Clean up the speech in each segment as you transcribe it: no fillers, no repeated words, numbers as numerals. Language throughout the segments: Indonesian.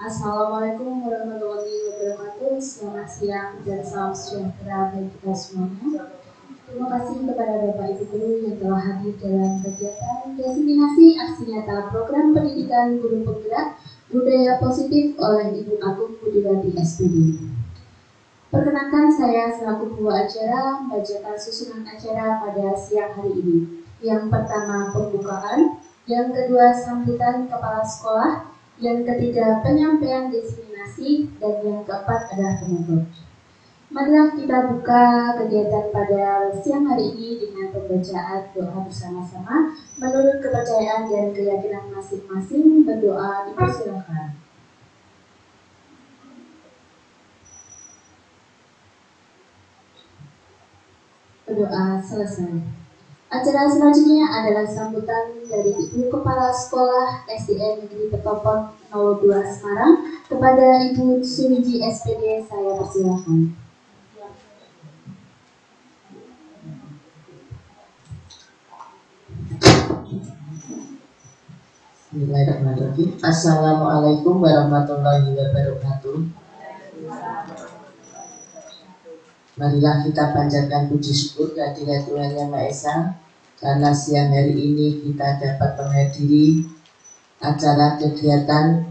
Assalamualaikum warahmatullahi wabarakatuh. Selamat siang dan salam sejahtera bagi kita semuanya. Terima kasih kepada Bapak Ibu Guru yang telah hadir dalam kegiatan diseminasi aksi nyata program pendidikan guru penggerak budaya positif oleh Ibu Agung Budiwati SPD. Perkenalkan, saya selaku pembawa acara membacakan susunan acara pada siang hari ini. Yang pertama pembukaan, yang kedua sambutan kepala sekolah, yang ketiga penyampaian diseminasi, dan yang keempat adalah penutup. Marilah kita buka kegiatan pada siang hari ini dengan pembacaan doa bersama-sama menurut kepercayaan dan keyakinan masing-masing. Berdoa dipersilakan. Berdoa selesai. Acara selanjutnya adalah sambutan dari Ibu Kepala Sekolah SDN Negeri Petopon 02 Semarang kepada Ibu Suwiji SPD. Saya persilakan. Bismillahirrahmanirrahim. Assalamualaikum warahmatullahi wabarakatuh. Marilah kita panjatkan puji syukur kehadirat Tuhan Yang Maha Esa, karena siang hari ini kita dapat menghadiri acara kegiatan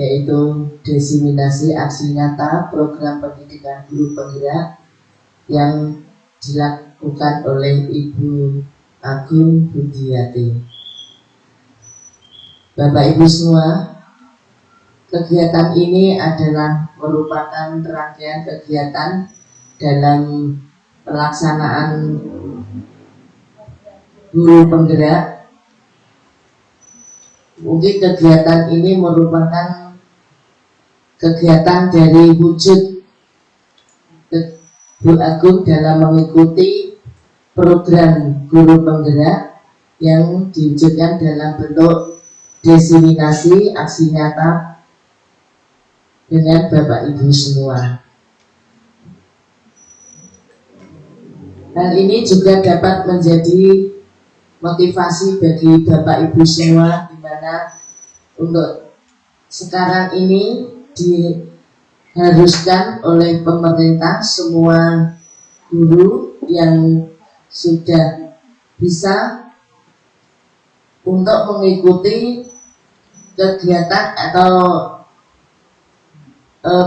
yaitu diseminasi aksi nyata program pendidikan guru penggerak yang dilakukan oleh Ibu Agung Budiwati. Bapak Ibu semua, kegiatan ini adalah merupakan rangkaian kegiatan dalam pelaksanaan guru penggerak. Mungkin kegiatan ini merupakan kegiatan dari wujud Bu Agung dalam mengikuti program guru penggerak yang diwujudkan dalam bentuk diseminasi aksi nyata dengan Bapak Ibu semua. Hal ini juga dapat menjadi motivasi bagi Bapak Ibu semua, di mana untuk sekarang ini diharuskan oleh pemerintah semua guru yang sudah bisa untuk mengikuti kegiatan atau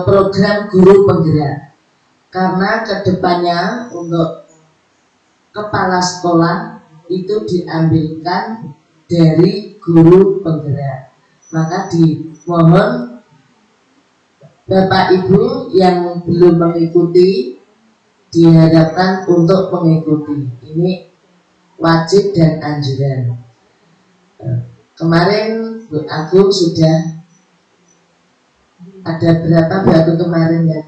program guru penggerak, karena kedepannya untuk kepala sekolah itu diambilkan dari guru penggerak. Maka dimohon Bapak Ibu yang belum mengikuti diharapkan untuk mengikuti. Ini wajib dan anjuran. Kemarin Bu Agung sudah ada berapa Bu Agung kemarin ya?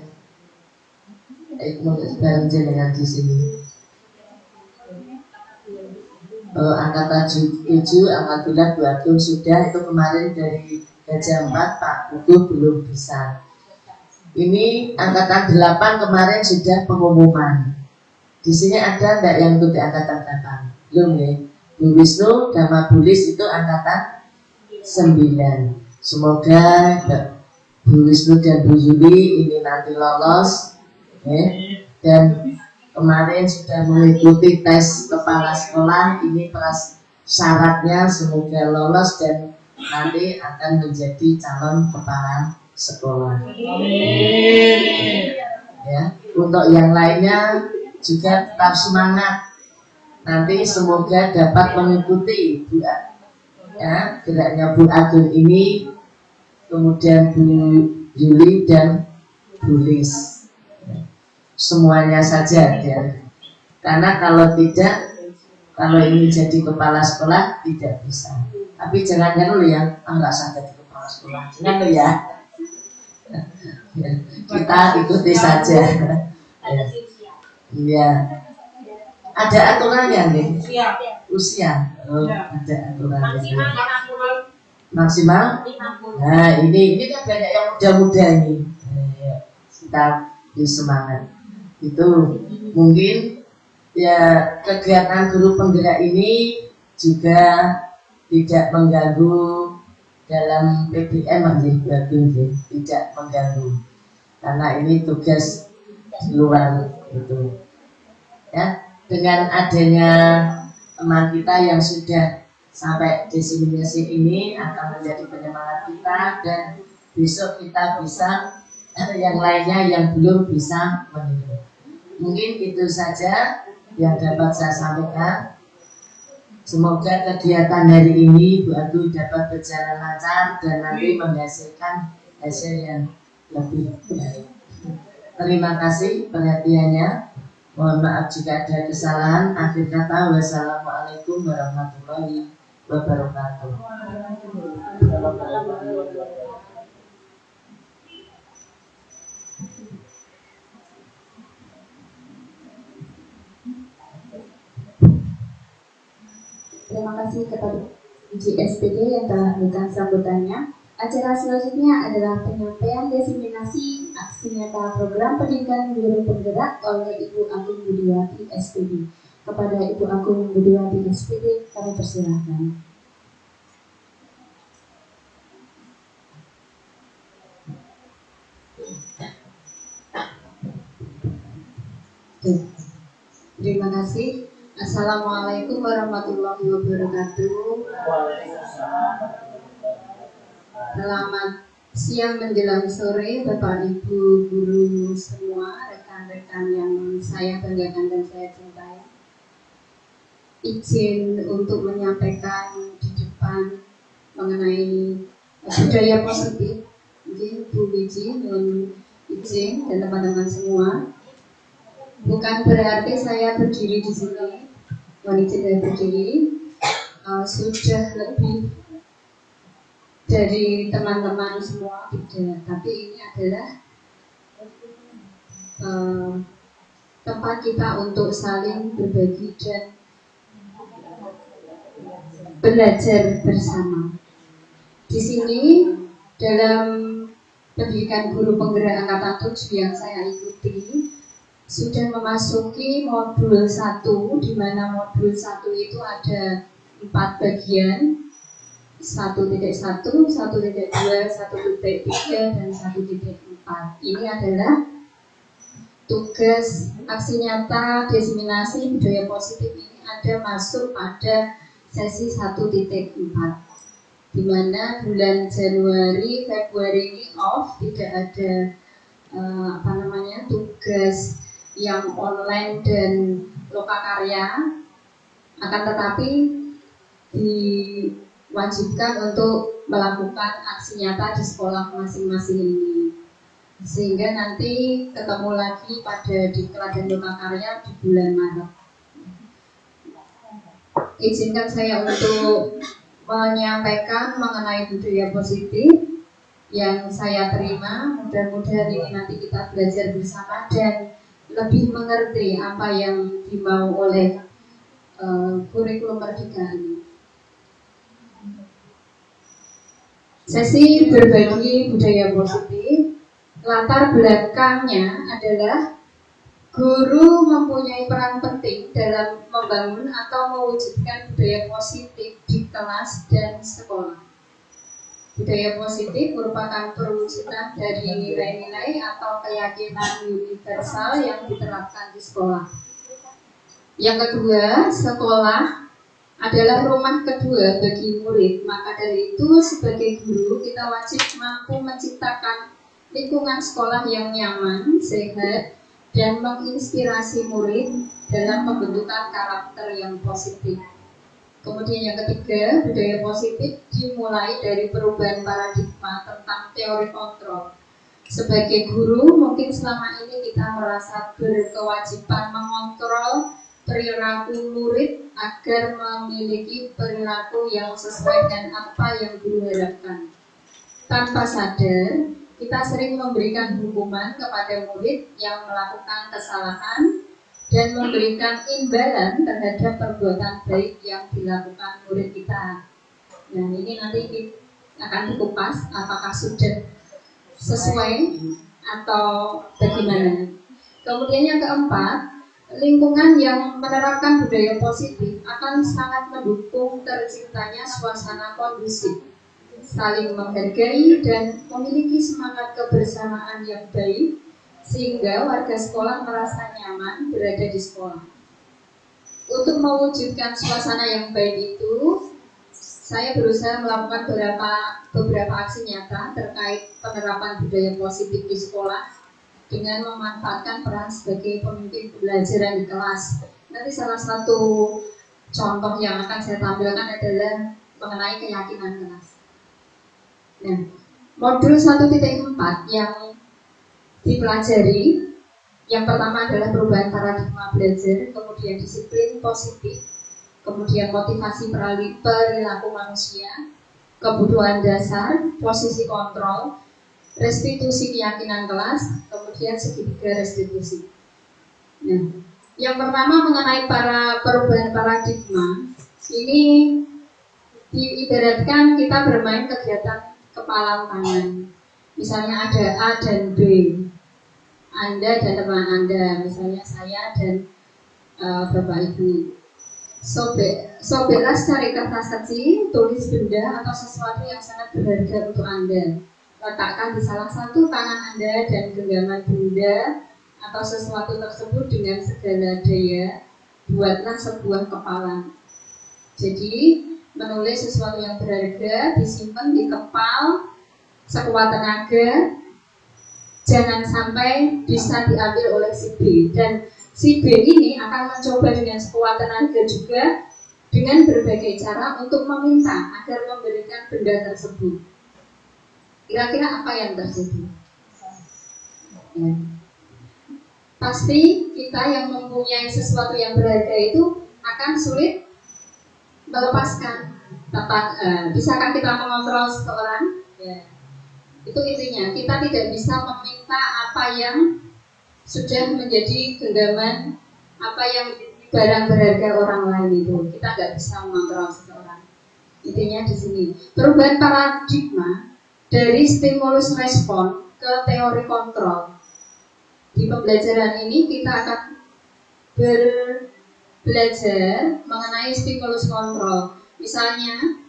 Bareng jenengan di sini. Angkatan 7, alhamdulillah Bu Agung sudah, itu kemarin dari Gajah 4 Pak Buku belum bisa. Ini angkatan 8 kemarin sudah pengumuman. Di sini ada enggak yang ikuti angkatan 8? Belum ya? Bu Wisnu Dama Bulis itu angkatan 9. Semoga Bu Wisnu dan Bu Yuli ini nanti lolos ya. Dan kemarin sudah mengikuti tes kepala sekolah, ini syaratnya semoga lolos dan nanti akan menjadi calon kepala sekolah. Ya, untuk yang lainnya juga tetap semangat. Nanti semoga dapat mengikuti ya, geraknya Bu Agung ini, kemudian Bu Yuli dan Bu Lis. Semuanya saja ya. Karena kalau tidak, kalau ini jadi kepala sekolah tidak bisa. Tapi jangan dulu ya, nggak usah jadi kepala sekolah, jangan dulu ya. Kita ikuti saja. Ya. Ada aturannya nih. Usia. Oh, ada aturannya. Maksimal. Nah, ini kan banyak yang muda-muda ini. Kita disemangat. Itu mungkin ya, kegiatan guru penggerak ini juga tidak mengganggu dalam PBM tidak mengganggu karena ini tugas di luar itu ya. Dengan adanya teman kita yang sudah sampai diseminasi ini akan menjadi penyemangat kita, dan besok kita bisa yang lainnya yang belum bisa meniru. Mungkin itu saja yang dapat saya sampaikan. Semoga kegiatan hari ini Bu Atu dapat berjalan lancar dan nanti menghasilkan hasil yang lebih baik. Terima kasih perhatiannya. Mohon maaf jika ada kesalahan. Akhir kata, wassalamualaikum warahmatullahi wabarakatuh. Terima kasih kepada IJSPD yang telah memberikan sambutannya. Acara selanjutnya adalah penyampaian diseminasi aksi nyata program pendidikan guru penggerak oleh Ibu Agung Budiwati SPD. Kepada Ibu Agung Budiwati SPD kami persilahkan. Terima kasih. Assalamualaikum warahmatullahi wabarakatuh. Selamat siang menjelang sore Bapak Ibu guru semua, rekan-rekan yang saya banggakan dan saya cintai. Izin untuk menyampaikan di depan mengenai budaya positif. Mungkin Bu Wiji mohon izin dan teman-teman semua. Bukan berarti saya berdiri di sini, mohon izin saya berdiri. Sudah lebih dari teman-teman semua tidak, tapi ini adalah tempat kita untuk saling berbagi dan belajar bersama. Di sini dalam pendidikan guru penggerak angkatan 7 yang saya ikuti sudah memasuki modul 1, di mana modul 1 itu ada 4 bagian. 1.1, 1.2, 1.3, dan 1.4. Ini adalah tugas aksi nyata diseminasi budaya positif ini ada masuk pada sesi 1.4, di mana bulan Januari, Februari ini off, tidak ada tugas yang online dan lokakarya, akan tetapi diwajibkan untuk melakukan aksi nyata di sekolah masing-masing ini, sehingga nanti ketemu lagi pada diklat dan lokakarya di bulan Maret. Izinkan saya untuk menyampaikan mengenai budaya positif yang saya terima. Mudah-mudahan ini nanti kita belajar bersama dan lebih mengerti apa yang dimau oleh kurikulum Merdeka ini. Sesi berbagi budaya positif, latar belakangnya adalah guru mempunyai peran penting dalam membangun atau mewujudkan budaya positif di kelas dan sekolah. Budaya positif merupakan perwujudan dari nilai-nilai atau keyakinan universal yang diterapkan di sekolah. Yang kedua, sekolah adalah rumah kedua bagi murid. Maka dari itu sebagai guru kita wajib mampu menciptakan lingkungan sekolah yang nyaman, sehat, dan menginspirasi murid dalam pembentukan karakter yang positif. Kemudian yang ketiga, budaya positif dimulai dari perubahan paradigma tentang teori kontrol. Sebagai guru, mungkin selama ini kita merasa berkewajiban mengontrol perilaku murid agar memiliki perilaku yang sesuai dengan apa yang guru harapkan. Tanpa sadar, kita sering memberikan hukuman kepada murid yang melakukan kesalahan dan memberikan imbalan terhadap perbuatan baik yang dilakukan murid kita. Nah, ini nanti akan dikupas apakah sudah sesuai atau bagaimana. Kemudian yang keempat, lingkungan yang menerapkan budaya positif akan sangat mendukung terciptanya suasana kondusif saling menghargai, dan memiliki semangat kebersamaan yang baik, sehingga warga sekolah merasa nyaman berada di sekolah. Untuk mewujudkan suasana yang baik itu, saya berusaha melakukan beberapa aksi nyata terkait penerapan budaya positif di sekolah dengan memanfaatkan peran sebagai pemimpin pembelajaran di kelas. Nanti salah satu contoh yang akan saya tampilkan adalah mengenai keyakinan kelas. Nah, modul 1.4 yang dipelajari, yang pertama adalah perubahan paradigma belajar, kemudian disiplin positif, kemudian motivasi perilaku manusia, kebutuhan dasar, posisi kontrol, restitusi keyakinan kelas, kemudian segitiga restitusi. Nah, yang pertama mengenai perubahan paradigma, ini diibaratkan kita bermain kegiatan kepalan tangan. Misalnya ada A dan B, Anda dan teman Anda, misalnya saya dan Bapak Ibu. Sobeklah secari kertas kecil, tulis benda atau sesuatu yang sangat berharga untuk Anda. Letakkan di salah satu tangan Anda dan genggaman benda atau sesuatu tersebut dengan segala daya. Buatlah sebuah kepalan. Jadi menulis sesuatu yang berharga, disimpan di kepal sekuat tenaga, jangan sampai bisa diambil oleh si B. Dan si B ini akan mencoba dengan sekuat tenaga juga dengan berbagai cara untuk meminta agar memberikan benda tersebut. Kira-kira apa yang terjadi? Ya. Pasti kita yang mempunyai sesuatu yang berharga itu akan sulit melepaskan. Bisakah kita mengontrol seseorang? Ya. Itu intinya, kita tidak bisa meminta apa yang sudah menjadi genggaman, apa yang barang berharga orang lain itu. Kita nggak bisa mengontrol seseorang. Intinya di sini, perubahan paradigma dari stimulus respon ke teori kontrol. Di pembelajaran ini kita akan belajar mengenai stimulus kontrol. Misalnya,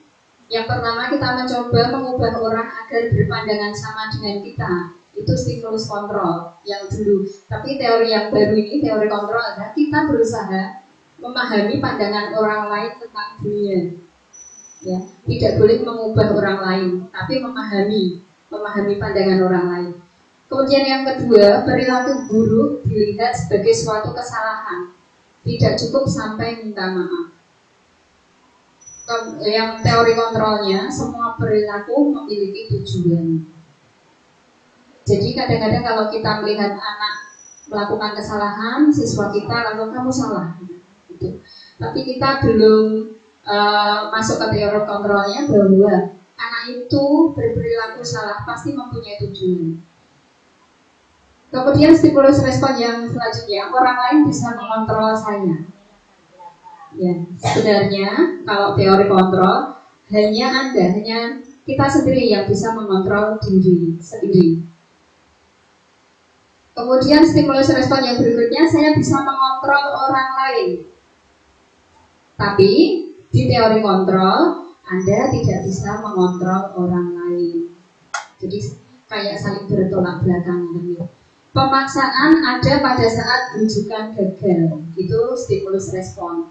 yang pertama kita mencoba mengubah orang agar berpandangan sama dengan kita. Itu stimulus kontrol yang dulu. Tapi teori yang baru ini, teori kontrol adalah kita berusaha memahami pandangan orang lain tentang dunia. Ya, tidak boleh mengubah orang lain, tapi memahami pandangan orang lain. Kemudian yang kedua, perilaku buruk dilihat sebagai suatu kesalahan. Tidak cukup sampai minta maaf. Yang teori kontrolnya, semua perilaku memiliki tujuan. Jadi kadang-kadang kalau kita melihat anak melakukan kesalahan, siswa kita lalu kamu salah, gitu. Tapi kita belum masuk ke teori kontrolnya bahwa anak itu berperilaku salah pasti mempunyai tujuan. Kemudian stimulus respon yang selanjutnya, orang lain bisa mengontrol saya. Ya, sebenarnya kalau teori kontrol hanya kita sendiri yang bisa mengontrol diri sendiri. Kemudian stimulus respon yang berikutnya, saya bisa mengontrol orang lain. Tapi di teori kontrol Anda tidak bisa mengontrol orang lain. Jadi kayak saling bertolak belakang gitu. Pemaksaan ada pada saat rujukan gagal, itu stimulus respon.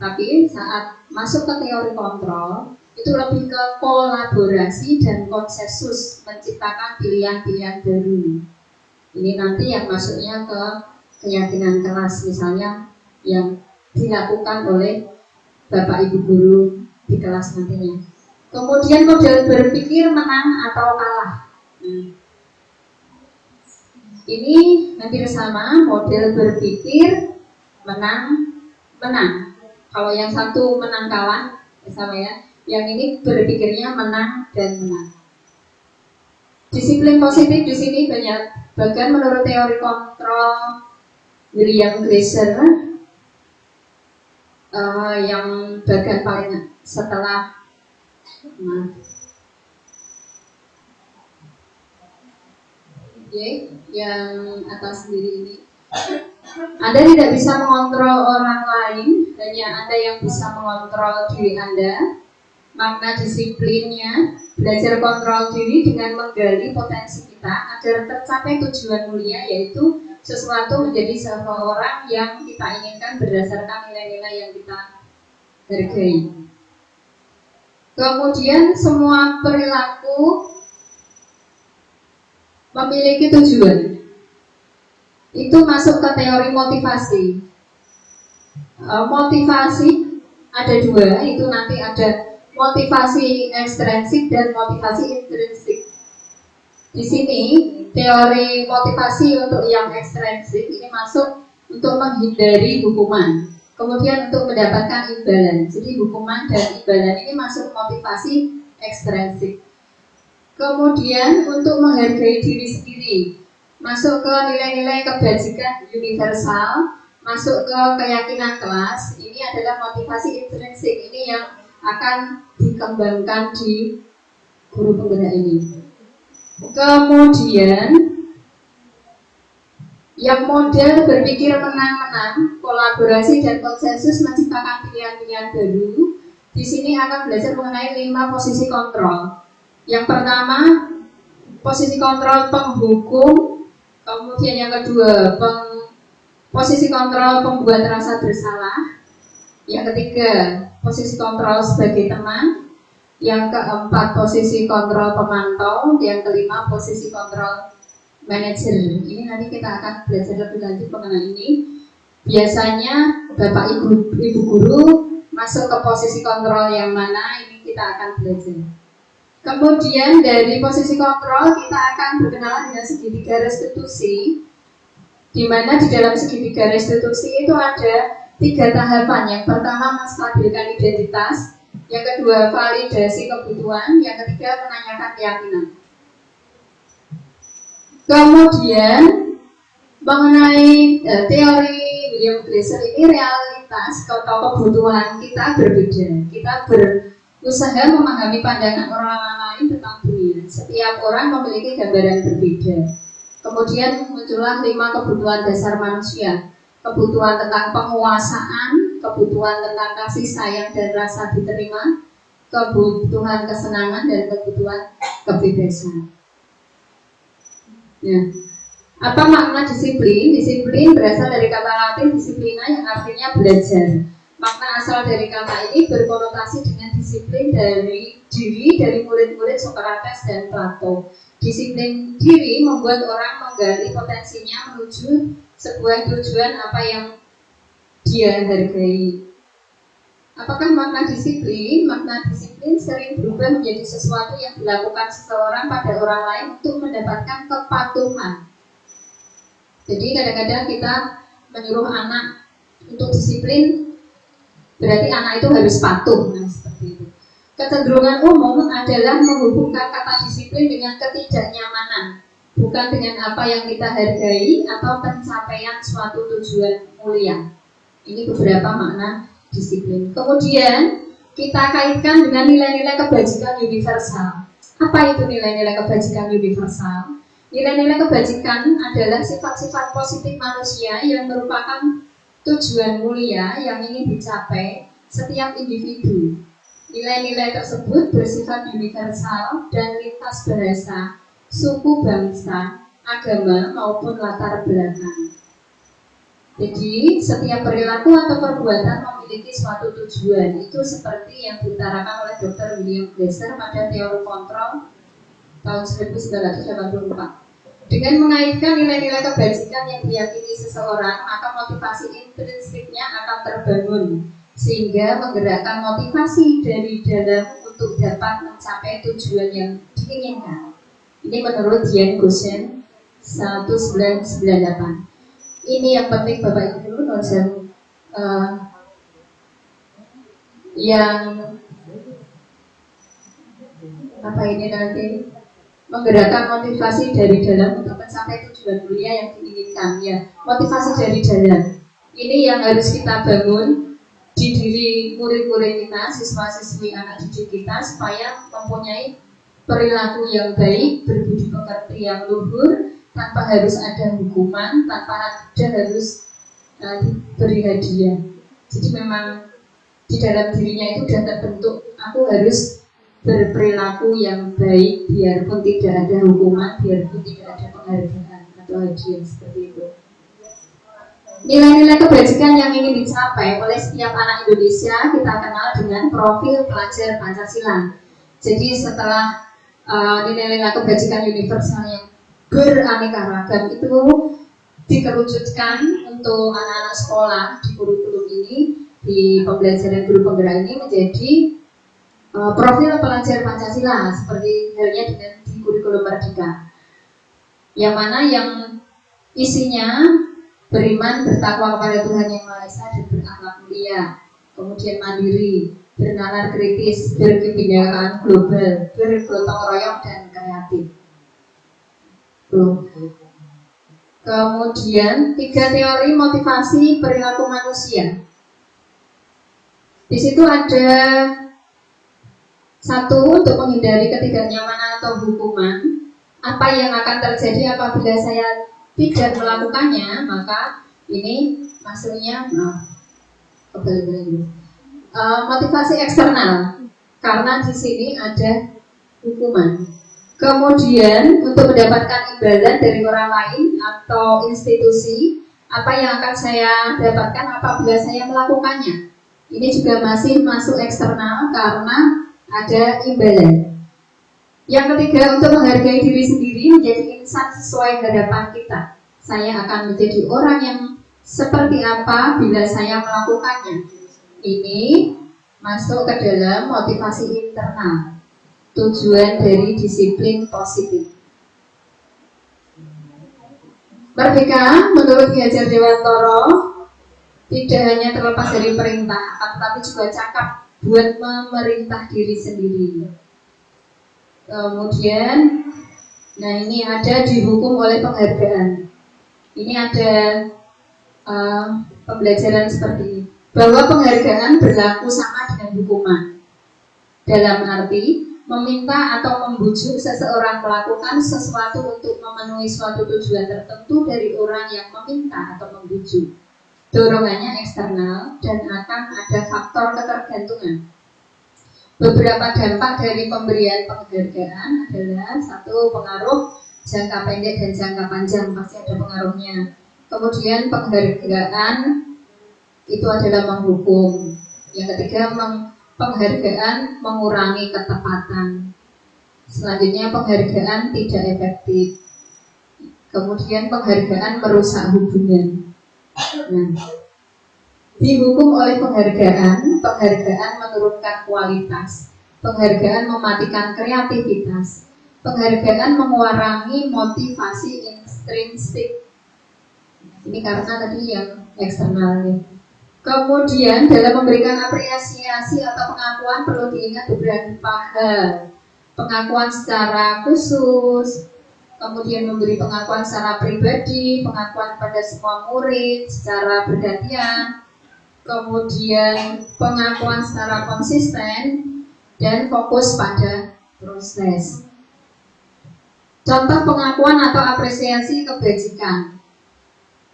Tapi saat masuk ke teori kontrol, itu lebih ke kolaborasi dan konsensus, menciptakan pilihan-pilihan baru. Ini nanti yang masuknya ke keyakinan kelas, misalnya yang dilakukan oleh Bapak Ibu Guru di kelas nantinya. Kemudian model berpikir menang atau kalah. Ini hampir sama, model berpikir menang. Kalau yang satu menang kalah, sama ya. Yang ini berpikirnya menang dan menang. Disiplin positif di sini banyak. Bahkan menurut teori kontrol William Glasser, yang bagian paling setelah yang atas sendiri ini, Anda tidak bisa mengontrol orang lain, hanya Anda yang bisa mengontrol diri Anda. makna disiplinnya, belajar kontrol diri dengan menggali potensi kita agar tercapai tujuan mulia, yaitu sesuatu menjadi seseorang yang kita inginkan berdasarkan nilai-nilai yang kita hargai. Kemudian semua perilaku memiliki tujuan. Itu masuk ke teori motivasi. Motivasi ada dua, itu nanti ada motivasi ekstrinsik dan motivasi intrinsik. Di sini teori motivasi untuk yang ekstrinsik ini masuk untuk menghindari hukuman, kemudian untuk mendapatkan imbalan. Jadi hukuman dan imbalan ini masuk motivasi ekstrinsik. Kemudian untuk menghargai diri sendiri, masuk ke nilai-nilai kebajikan universal, masuk ke keyakinan kelas. Ini adalah motivasi intrinsik, ini yang akan dikembangkan di guru penggerak ini. Kemudian yang model berpikir menang-menang, kolaborasi dan konsensus menciptakan pilihan-pilihan baru. Di sini akan belajar mengenai 5 posisi kontrol. Yang pertama, posisi kontrol penghukum. Kemudian yang kedua, posisi kontrol pembuat rasa bersalah. Yang ketiga, posisi kontrol sebagai teman. Yang keempat, posisi kontrol pemantau. Yang kelima, posisi kontrol manajer. Ini nanti kita akan belajar lebih lanjut mengenai ini. Biasanya Bapak Ibu guru masuk ke posisi kontrol yang mana, ini kita akan belajar. Kemudian dari posisi kontrol kita akan berkenalan dengan segitiga restitusi, di mana di dalam segitiga restitusi itu ada 3 tahapan. Yang pertama, menstabilkan identitas. Yang kedua, validasi kebutuhan. Yang ketiga, menanyakan keyakinan. Kemudian mengenai teori William Glasser, ini realitas atau kebutuhan kita berbeda. Kita berusaha memahami pandangan orang lain tentang dunia. Setiap orang memiliki gambaran berbeda. Kemudian muncullah 5 kebutuhan dasar manusia. Kebutuhan tentang penguasaan, kebutuhan tentang kasih sayang dan rasa diterima, kebutuhan kesenangan, dan kebutuhan kebebasan. Nah, apa makna disiplin? Disiplin berasal dari kata Latin disiplina yang artinya belajar. Makna asal dari kata ini berkonotasi dengan disiplin dari diri dari murid-murid Socrates dan Plato. Disiplin diri membuat orang menggali potensinya menuju sebuah tujuan apa yang dia hargai. Apakah makna disiplin? Makna disiplin sering berubah menjadi sesuatu yang dilakukan seseorang pada orang lain untuk mendapatkan kepatuhan. Jadi kadang-kadang kita menyuruh anak untuk disiplin, berarti anak itu harus patuh. Nah, seperti itu. Kecenderungan umum adalah menghubungkan kata disiplin dengan ketidaknyamanan, bukan dengan apa yang kita hargai atau pencapaian suatu tujuan mulia. Ini beberapa makna disiplin. Kemudian kita kaitkan dengan nilai-nilai kebajikan universal. Apa itu nilai-nilai kebajikan universal? Nilai-nilai kebajikan adalah sifat-sifat positif manusia yang merupakan tujuan mulia yang ingin dicapai setiap individu. Nilai-nilai tersebut bersifat universal dan lintas bahasa, suku, bangsa, agama, maupun latar belakang. Jadi, setiap perilaku atau perbuatan memiliki suatu tujuan. Itu seperti yang diutarakan oleh Dr. William Glasser pada teori kontrol tahun 1984. Dengan mengaitkan nilai-nilai kebajikan yang diyakini seseorang, maka motivasi intrinsiknya akan terbangun, sehingga menggerakkan motivasi dari dalam untuk dapat mencapai tujuan yang diinginkan. Ini menurut Dian Gosen 1998. Ini yang penting Bapak Ibu dosen yang apa ini nanti menggerakkan motivasi dari dalam untuk mencapai tujuan mulia yang diinginkan. Ya, motivasi dari dalam ini yang harus kita bangun di diri murid-murid kita, siswa-siswi anak didik kita, supaya mempunyai perilaku yang baik, berbudi pekerti yang luhur, tanpa harus ada hukuman, tanpa ada harus diberi hadiah. Jadi memang di dalam dirinya itu sudah terbentuk, aku harus berperilaku yang baik biarpun tidak ada hukuman, biarpun tidak ada penghargaan atau hadiah seperti itu. Nilai-nilai kebajikan yang ingin dicapai oleh setiap anak Indonesia kita kenal dengan profil pelajar Pancasila. Jadi setelah nilai-nilai kebajikan universal yang beraneka ragam itu dikerucutkan untuk anak-anak sekolah di kurikulum ini, di pembelajaran guru penggerak ini menjadi profil pelajar Pancasila seperti halnya dengan di kurikulum Merdeka, yang mana yang isinya beriman, bertakwa kepada Tuhan Yang Maha Esa dan berakhlak mulia, kemudian mandiri, bernalar kritis, berkebinekaan global, bergotong royong dan kreatif. Kemudian 3 teori motivasi perilaku manusia. Di situ ada 1 untuk menghindari ketidaknyamanan atau hukuman. Apa yang akan terjadi apabila saya tidak melakukannya, maka ini maksudnya motivasi eksternal, karena di sini ada hukuman. Kemudian untuk mendapatkan imbalan dari orang lain atau institusi, apa yang akan saya dapatkan apabila saya melakukannya. Ini juga masih masuk eksternal karena ada imbalan. Yang ketiga, untuk menghargai diri sendiri, menjadi insan sesuai harapan kita. Saya akan menjadi orang yang seperti apa bila saya melakukannya. Ini masuk ke dalam motivasi internal, tujuan dari disiplin positif. Merdeka menurut Ki Hajar Dewantara tidak hanya terlepas dari perintah, tetapi juga cakap buat memerintah diri sendiri. Kemudian, nah ini ada dihukum oleh penghargaan. Ini ada pembelajaran seperti ini, bahwa penghargaan berlaku sama dengan hukuman. Dalam arti meminta atau membujuk seseorang melakukan sesuatu untuk memenuhi suatu tujuan tertentu dari orang yang meminta atau membujuk. Dorongannya eksternal dan akan ada faktor ketergantungan. Beberapa dampak dari pemberian penghargaan adalah 1, pengaruh jangka pendek dan jangka panjang, pasti ada pengaruhnya. Kemudian penghargaan itu adalah menghukum. Yang ketiga, penghargaan mengurangi ketepatan. Selanjutnya, penghargaan tidak efektif. Kemudian penghargaan merusak hubungan. Nah, dihukum oleh penghargaan menurunkan kualitas, penghargaan mematikan kreativitas, penghargaan mengurangi motivasi intrinsik. Ini karena tadi yang eksternalnya. Kemudian dalam memberikan apresiasi atau pengakuan perlu diingat beberapa hal. Pengakuan secara khusus, kemudian memberi pengakuan secara pribadi, pengakuan pada semua murid secara bergantian, kemudian pengakuan secara konsisten, dan fokus pada proses. Contoh pengakuan atau apresiasi kebajikan.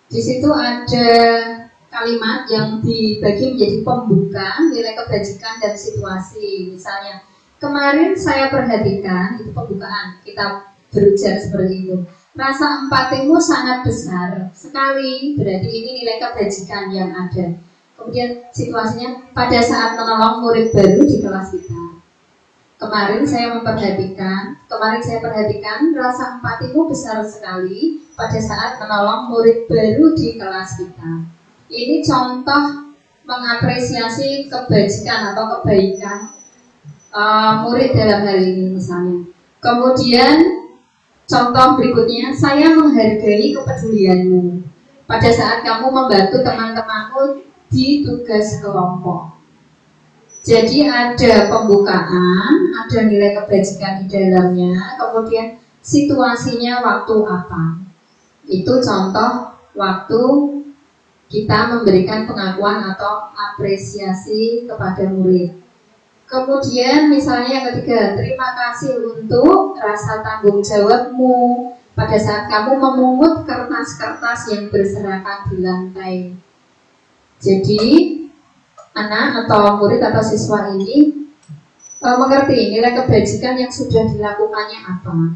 Di situ ada kalimat yang dibagi menjadi pembuka nilai kebajikan dan situasi. Misalnya, kemarin saya perhatikan, itu pembukaan, kita berujar seperti itu. Rasa empatimu sangat besar sekali, berarti ini nilai kebajikan yang ada. Kemudian situasinya pada saat menolong murid baru di kelas kita. Kemarin saya perhatikan rasa empatimu besar sekali pada saat menolong murid baru di kelas kita. Ini contoh mengapresiasi kebajikan atau kebaikan murid dalam hal ini misalnya. Kemudian contoh berikutnya, saya menghargai kepedulianmu pada saat kamu membantu teman-temanmu di tugas kelompok. Jadi ada pembukaan, ada nilai kebajikan di dalamnya, kemudian situasinya waktu apa. Itu contoh waktu kita memberikan pengakuan atau apresiasi kepada murid. Kemudian misalnya yang ketiga, terima kasih untuk rasa tanggung jawabmu pada saat kamu memungut kertas-kertas yang berserakan di lantai. Jadi anak atau murid atau siswa ini mengerti nilai kebajikan yang sudah dilakukannya apa,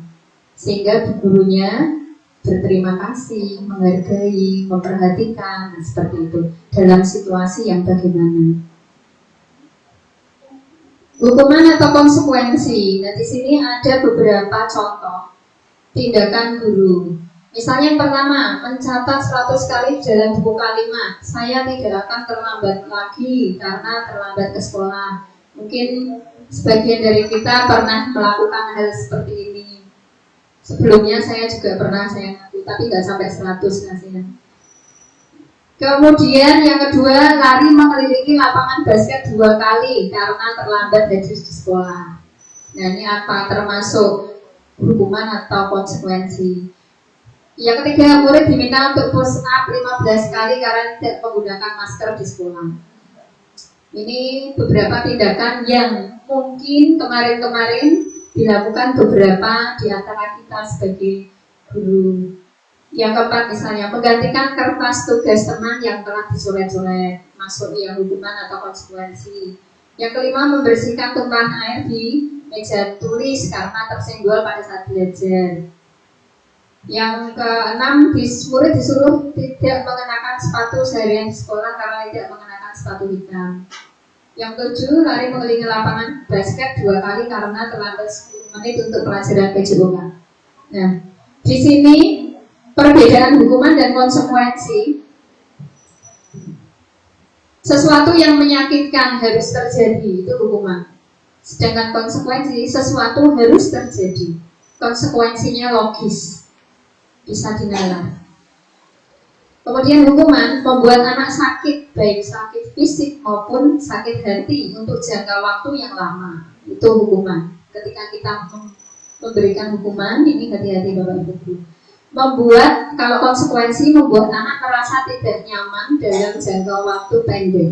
sehingga gurunya berterima kasih, menghargai, memperhatikan, seperti itu dalam situasi yang bagaimana. Hukuman atau konsekuensi. Nah, di sini ada beberapa contoh tindakan guru. Misalnya yang pertama, mencatat 100 kali dalam buku kalimat, saya tidak akan terlambat lagi karena terlambat ke sekolah. Mungkin sebagian dari kita pernah melakukan hal seperti ini. Sebelumnya saya juga pernah, saya ngaku, tapi nggak sampai 100 ngasihnya. Kemudian yang kedua, lari mengelilingi lapangan basket 2 kali karena terlambat hadir di sekolah. Nah, ini apa? Termasuk hukuman atau konsekuensi. Yang ketiga, murid diminta untuk push up 15 kali karena tidak menggunakan masker di sekolah. Ini beberapa tindakan yang mungkin kemarin-kemarin dilakukan beberapa di antara kita sebagai guru. Yang keempat misalnya, menggantikan kertas tugas teman yang telah dicoret-coret, masuk yang hukuman atau konsekuensi. Yang kelima, membersihkan tumpahan air di meja tulis karena tersenggol pada saat belajar. Yang keenam, murid disuruh tidak mengenakan sepatu seharian di sekolah karena tidak mengenakan sepatu hitam. Yang ketujuh, lari mengelilingi lapangan basket 2 kali karena terlambat 10 menit untuk pelajaran PJOK. Nah, di sini perbedaan hukuman dan konsekuensi. Sesuatu yang menyakitkan harus terjadi, itu hukuman. Sedangkan konsekuensi, sesuatu harus terjadi. Konsekuensinya logis, bisa dinalar. Kemudian hukuman membuat anak sakit, baik sakit fisik maupun sakit hati untuk jangka waktu yang lama. Itu hukuman. Ketika kita memberikan hukuman, ini hati-hati Bapak Ibu. Membuat, kalau konsekuensi membuat anak merasa tidak nyaman dalam jangka waktu pendek.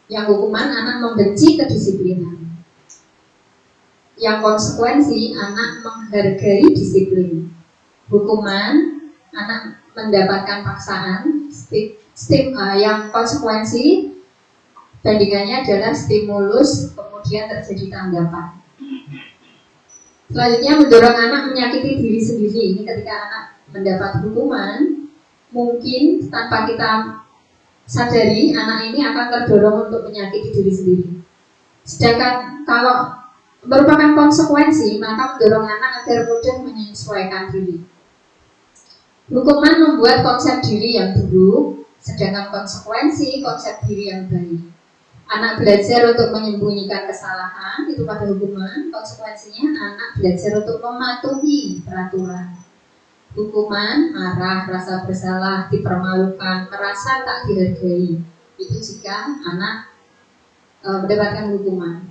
Yang hukuman, anak membenci kedisiplinan. Yang konsekuensi, anak menghargai disiplin. Hukuman, anak mendapatkan paksaan. Yang konsekuensi bandingannya adalah stimulus, kemudian terjadi tanggapan. Selanjutnya, mendorong anak menyakiti diri sendiri. Ini ketika anak mendapat hukuman, mungkin tanpa kita sadari, anak ini akan terdorong untuk menyakiti diri sendiri. Sedangkan kalau merupakan konsekuensi, maka mendorong anak agar mudah menyesuaikan diri. Hukuman membuat konsep diri yang buruk, sedangkan konsekuensi konsep diri yang baik. Anak belajar untuk menyembunyikan kesalahan, itu pada hukuman. Konsekuensinya anak belajar untuk mematuhi peraturan. Hukuman, marah, rasa bersalah, dipermalukan, merasa tak dihargai. Itu jika anak mendapatkan hukuman.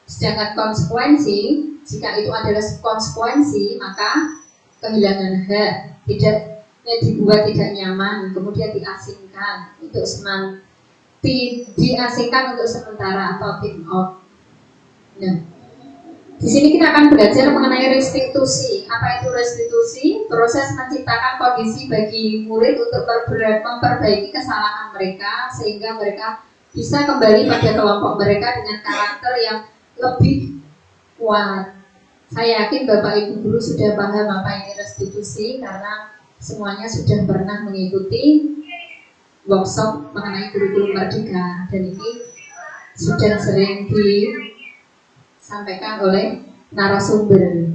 Sedangkan konsekuensi, jika itu adalah konsekuensi, maka kehilangan hak, dibuat tidak nyaman, kemudian diasingkan untuk diasingkan untuk sementara atau take out. Nah, di sini kita akan belajar mengenai restitusi. Apa itu restitusi? Proses menciptakan kondisi bagi murid untuk memperbaiki kesalahan mereka sehingga mereka bisa kembali pada kelompok mereka dengan karakter yang lebih kuat. Saya yakin Bapak Ibu guru sudah paham apa ini restitusi karena semuanya sudah pernah mengikuti workshop mengenai kurikulum merdeka dan ini sudah sering disampaikan oleh narasumber.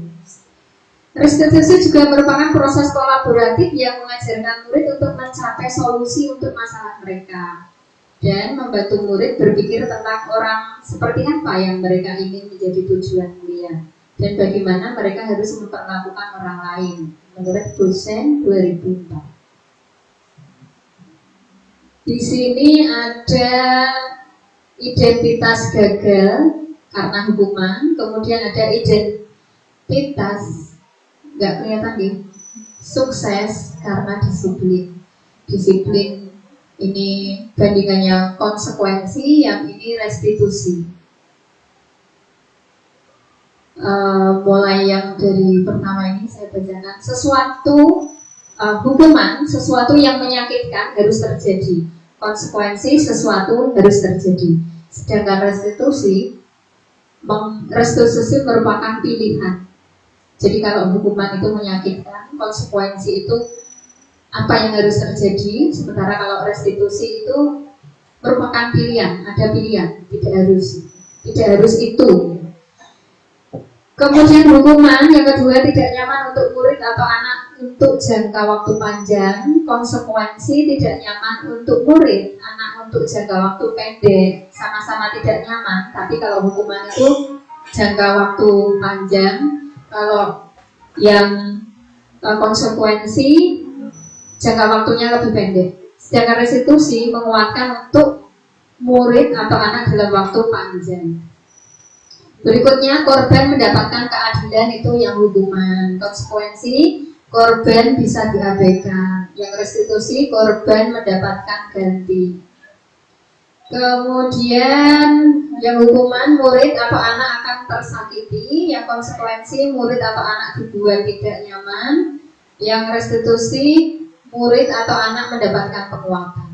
Restitusi juga merupakan proses kolaboratif yang mengajarkan murid untuk mencapai solusi untuk masalah mereka dan membantu murid berpikir tentang orang seperti apa yang mereka ingin menjadi tujuan mulia dan bagaimana mereka harus memperlakukan orang lain menurut dosen 2004. Di sini ada identitas gagal karena hukuman, kemudian ada identitas nggak kelihatan nih, sukses karena disiplin. Disiplin ini bandingannya konsekuensi, yang ini restitusi. Mulai yang dari pertama ini saya bacakan. Hukuman, sesuatu yang menyakitkan harus terjadi. konsekuensi sesuatu harus terjadi. Sedangkan restitusi merupakan pilihan. Jadi kalau hukuman itu menyakitkan, konsekuensi itu apa yang harus terjadi. Sementara kalau restitusi itu merupakan pilihan, ada pilihan, tidak harus itu. Kemudian hukuman yang kedua, tidak nyaman untuk murid atau anak untuk jangka waktu panjang. Konsekuensi tidak nyaman untuk murid, anak untuk jangka waktu pendek, sama-sama tidak nyaman. Tapi kalau hukuman itu jangka waktu panjang, kalau yang konsekuensi jangka waktunya lebih pendek. Sedangkan restitusi menguatkan untuk murid atau anak dalam waktu panjang. Berikutnya, korban mendapatkan keadilan, itu yang hukuman. Konsekuensi, korban bisa diabaikan. Yang restitusi, korban mendapatkan ganti. Kemudian yang hukuman, murid atau anak akan tersakiti. Yang konsekuensi, murid atau anak dibuat tidak nyaman. Yang restitusi, murid atau anak mendapatkan penguatan.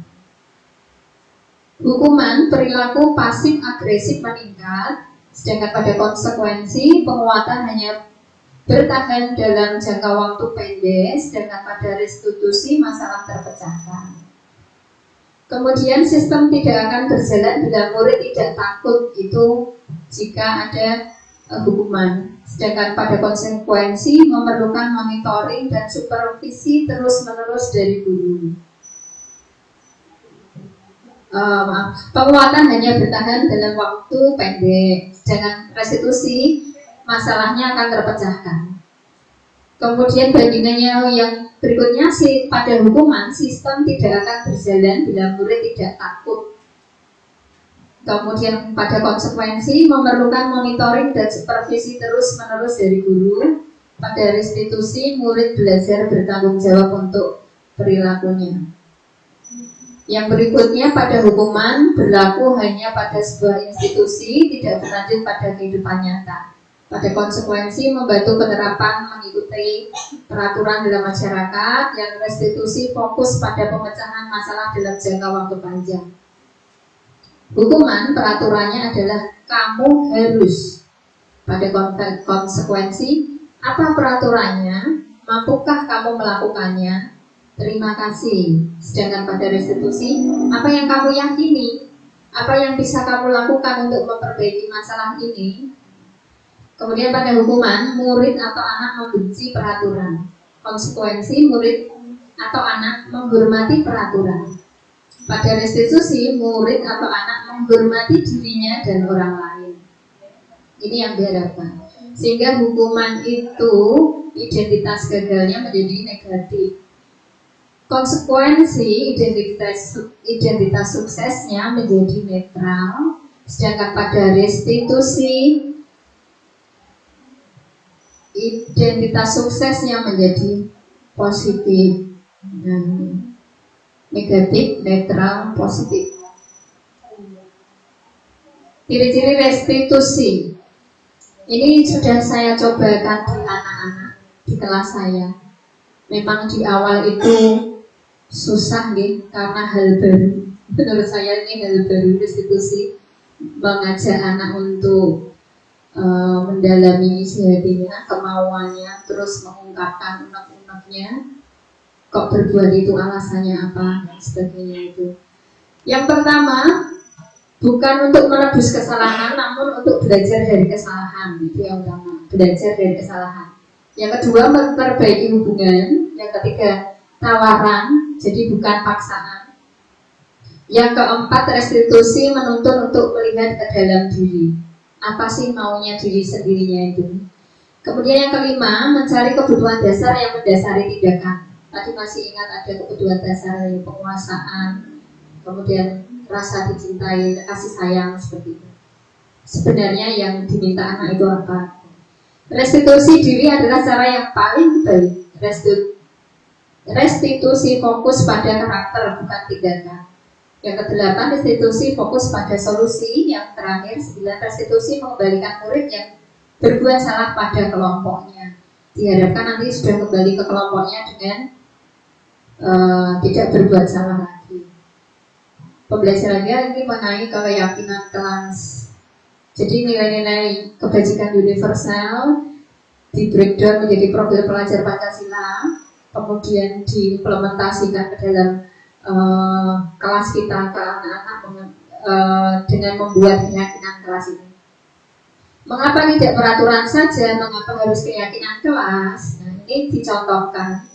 Hukuman, perilaku pasif agresif meningkat. Sedangkan pada konsekuensi, penguatan hanya bertahan dalam jangka waktu pendek. Sedangkan pada restitusi, masalah terpecahkan. Kemudian sistem tidak akan berjalan bila murid tidak takut, itu jika ada hukuman. Sedangkan pada konsekuensi memerlukan monitoring dan supervisi terus-menerus dari guru. Penguatan hanya bertahan dalam waktu pendek. Sedangkan restitusi masalahnya akan terpecahkan. Kemudian bandingannya yang berikutnya, pada hukuman sistem tidak akan berjalan bila murid tidak takut. Kemudian pada konsekuensi memerlukan monitoring dan supervisi terus-menerus dari guru. Pada restitusi murid belajar bertanggung jawab untuk perilakunya. Yang berikutnya, pada hukuman berlaku hanya pada sebuah institusi, tidak berlanjut pada kehidupan nyata. Pada konsekuensi membantu penerapan mengikuti peraturan dalam masyarakat. Yang restitusi fokus pada pemecahan masalah dalam jangka waktu panjang. Hukuman peraturannya adalah kamu harus. Pada konsekuensi, apa peraturannya? Mampukah kamu melakukannya? Terima kasih. Sedangkan pada restitusi, apa yang kamu yakini? Apa yang bisa kamu lakukan untuk memperbaiki masalah ini? Kemudian pada hukuman, murid atau anak membenci peraturan. Konsekuensi, murid atau anak menghormati peraturan. Pada restitusi, murid atau anak menghormati dirinya dan orang lain. Ini yang diharapkan. Sehingga hukuman itu identitas gagalnya menjadi negatif. Konsekuensi identitas suksesnya menjadi netral. Sedangkan pada restitusi identitas suksesnya menjadi positif. Negatif, netral, positif. Ciri-ciri restitusi ini sudah saya cobakan di anak-anak di kelas saya. Memang di awal itu susah nih, karena hal baru. Menurut saya ini hal baru, restitusi, mengajak anak untuk mendalami isi hatinya, kemauannya, terus mengungkapkan unek-uneknya, kok berbuat itu alasannya apa, dan sebagainya itu. Yang pertama, bukan untuk menebus kesalahan, namun untuk belajar dari kesalahan. Itu yang utama, belajar dari kesalahan. Yang kedua, memperbaiki hubungan. Yang ketiga, tawaran, jadi bukan paksaan. Yang keempat, restitusi, menuntun untuk melihat ke dalam diri. Apa sih maunya diri sendirinya itu. Kemudian yang kelima, mencari kebutuhan dasar yang mendasari tindakan. Tadi masih ingat ada kebutuhan dasar dari penguasaan, kemudian rasa dicintai, kasih sayang, seperti itu. Sebenarnya yang diminta anak itu apa? Restitusi diri adalah cara yang paling baik. Restitusi fokus pada karakter, bukan tindakan. Yang kedelapan, restitusi fokus pada solusi. Yang terakhir, 9, restitusi mengembalikan murid yang berbuat salah pada kelompoknya. Diharapkan nanti sudah kembali ke kelompoknya dengan tidak berbuat salah lagi. pembelajarannya ini mengenai keyakinan kelas. Jadi nilai-nilai kebajikan universal di breakdown menjadi profil pelajar Pancasila, kemudian diimplementasikan ke dalam kelas kita, ke anak-anak dengan membuat keyakinan kelas ini. Mengapa tidak peraturan saja, mengapa harus keyakinan kelas? Nah, ini dicontohkan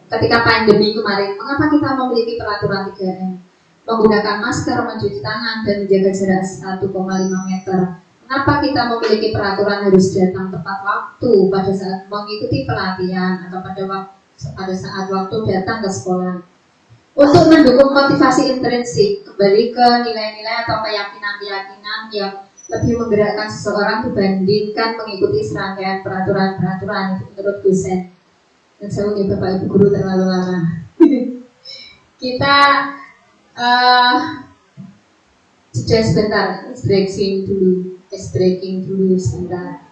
ketika pandemi kemarin. Mengapa kita memiliki peraturan 3M? Menggunakan masker, mencuci tangan, dan menjaga jarak 1,5 meter. Kenapa kita memiliki peraturan harus datang tepat waktu pada saat mengikuti pelatihan atau pada saat waktu datang ke sekolah? Untuk mendukung motivasi intrinsik, kembali ke nilai-nilai atau keyakinan-keyakinan yang lebih menggerakkan seseorang dibandingkan mengikuti serangkaian peraturan-peraturan itu menurut dosen. Dan saya punya Bapak Ibu Guru terlalu lama. Kita jeda sebentar, breaking dulu sebentar.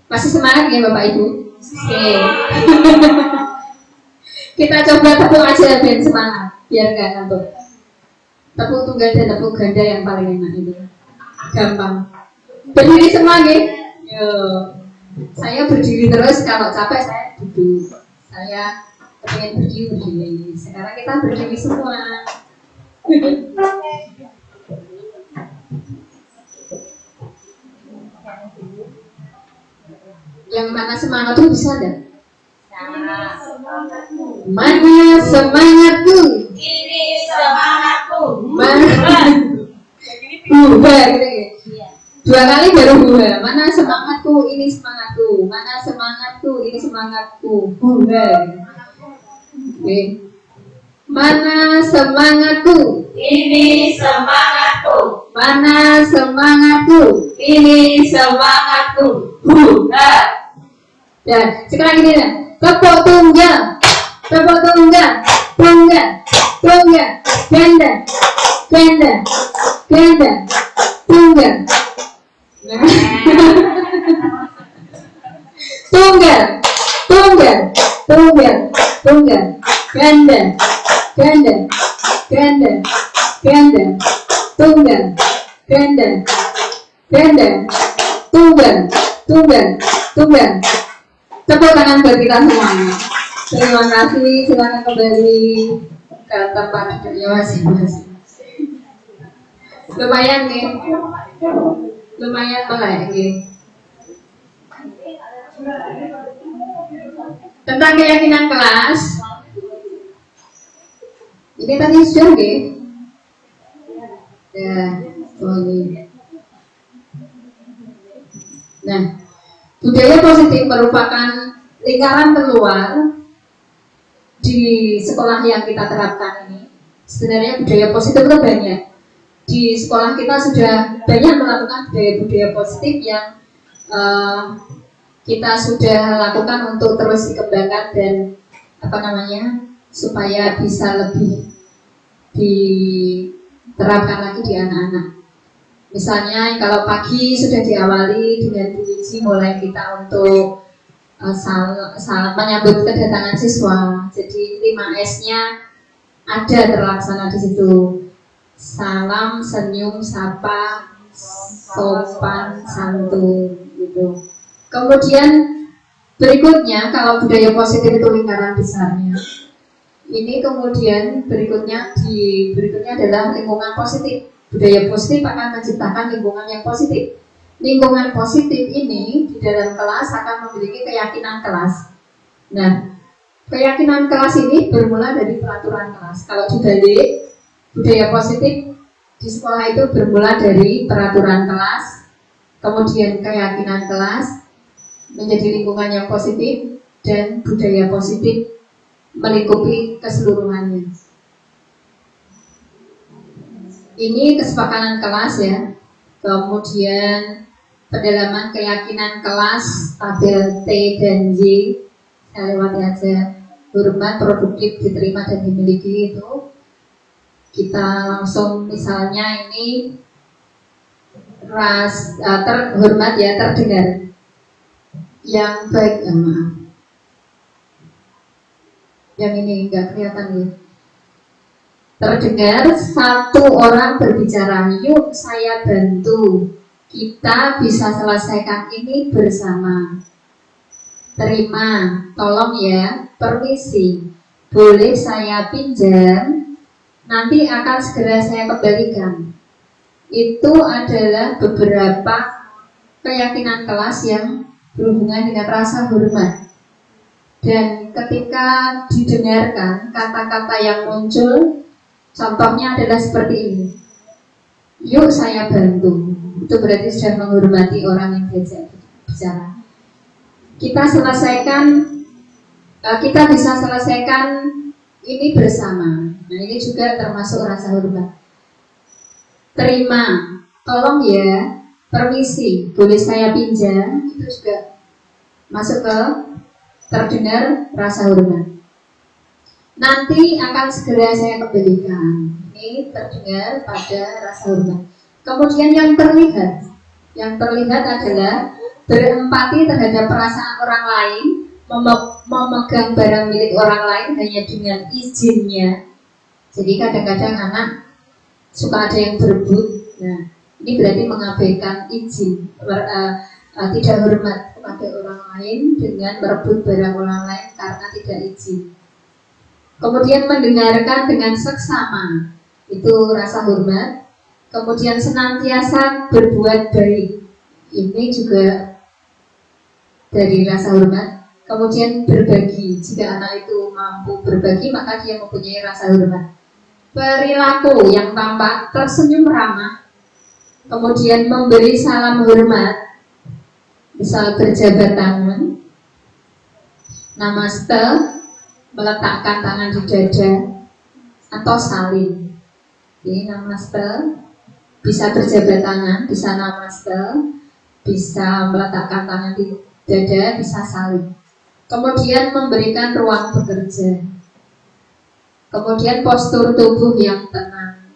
Masih semangat ya Bapak Ibu? Oke. Kita coba tepuk aja biar semangat, biar nggak ngantuk. Tepuk tunggal dan tepuk ganda yang paling enak itu, gampang. Berdiri semua nih. Yo. Saya berdiri terus, kalau capek saya duduk. Saya pengen berdiri. Sekarang kita berdiri semua. Yang mana semangat tuh bisa ada? Mana semangatku? Ini semangatku. Mana? Buah gitu ya. Dua kali baru buah. Mana semangatku? Ini semangatku. Mana semangatku? Ini semangatku. Buah. Oke. Mana semangatku? Ini semangatku. Mana semangatku? Ini semangatku. Buah. Dan sekarang gini ya. Tepuk tunggal, tunggal, ganda, tunggal. Tunggal, ganda, tunggal. Tepuk tangan buat kita semuanya. Terima kasih, silakan kembali ke tempat duduknya masing-masing. Lumayan nih, lumayan melek nih. Tentang keyakinan kelas, ini tadi sudah nih. Ya, ini. Nah, budaya positif merupakan lingkaran terluar di sekolah yang kita terapkan ini. Sebenarnya budaya positif itu banyak. Di sekolah kita sudah banyak melakukan budaya-budaya positif yang kita sudah lakukan untuk terus dikembangkan dan supaya bisa lebih diterapkan lagi di anak-anak. Misalnya kalau pagi sudah diawali dengan bunyi mulai kita untuk menyambut kedatangan siswa. Jadi 5S-nya ada terlaksana di situ. Salam, senyum, sapa, sopan, santun gitu. Kemudian berikutnya kalau budaya positif itu lingkaran besarnya. Ini kemudian berikutnya adalah lingkungan positif. Budaya positif akan menciptakan lingkungan yang positif. Lingkungan positif ini di dalam kelas akan memiliki keyakinan kelas. Nah, keyakinan kelas ini bermula dari peraturan kelas. Kalau dibalik, budaya positif di sekolah itu bermula dari peraturan kelas, kemudian keyakinan kelas menjadi lingkungan yang positif, dan budaya positif melingkupi keseluruhannya. Ini kesepakatan kelas ya. Kemudian pendalaman keyakinan kelas tabel T dan Y. Saya lewati aja. Hormat, produktif, diterima dan dimiliki itu. Kita langsung misalnya ini terhormat ya, terdengar. Yang baik, maaf. Yang ini enggak kelihatan ya. Terdengar satu orang berbicara, yuk saya bantu. Kita bisa selesaikan ini bersama. Terima, tolong ya, permisi. Boleh saya pinjam? Nanti akan segera saya kembalikan. Itu adalah beberapa keyakinan kelas yang berhubungan dengan rasa hormat. Dan ketika didengarkan kata-kata yang muncul, contohnya adalah seperti ini. Yuk saya bantu. Itu berarti sudah menghormati orang yang diajak bicara. Kita bisa selesaikan ini bersama. Nah, ini juga termasuk rasa hormat. Terima, tolong ya, permisi, boleh saya pinjam? Itu juga masuk ke terdengar rasa hormat. Nanti akan segera saya kembalikan. Ini terdengar pada rasa hormat. Kemudian yang terlihat adalah berempati terhadap perasaan orang lain, memegang barang milik orang lain hanya dengan izinnya. Jadi kadang-kadang anak suka ada yang berebut. Nah, ini berarti mengabaikan izin, tidak hormat kepada orang lain dengan merebut barang orang lain karena tidak izin. Kemudian mendengarkan dengan seksama, itu rasa hormat. Kemudian senantiasa berbuat baik, ini juga dari rasa hormat. Kemudian berbagi, jika anak itu mampu berbagi maka dia mempunyai rasa hormat. Perilaku yang tampak tersenyum ramah, kemudian memberi salam hormat, misal berjabat tangan, namaste, meletakkan tangan di dada, atau salim. Ini namaste, bisa berjabat tangan, bisa namaste, bisa meletakkan tangan di dada, bisa salim. Kemudian memberikan ruang bekerja. Kemudian postur tubuh yang tenang.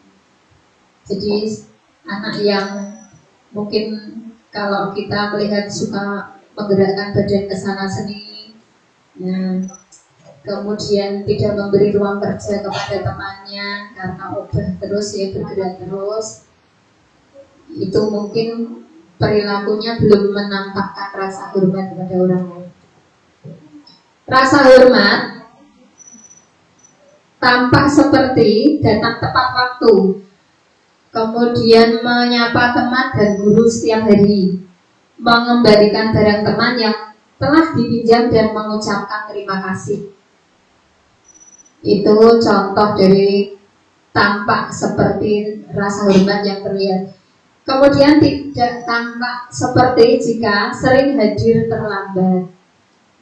Jadi anak yang mungkin kalau kita melihat suka menggerakkan badan ke sana sini, nah, kemudian tidak memberi ruang kerja kepada temannya karena obah terus ya, bergerak terus, itu mungkin perilakunya belum menampakkan rasa hormat kepada orang lain. Rasa hormat tampak seperti datang tepat waktu, kemudian menyapa teman dan guru setiap hari, mengembalikan barang teman yang telah dipinjam dan mengucapkan terima kasih. Itu contoh dari tampak seperti rasa hormat yang terlihat. Kemudian tidak tampak seperti jika sering hadir terlambat,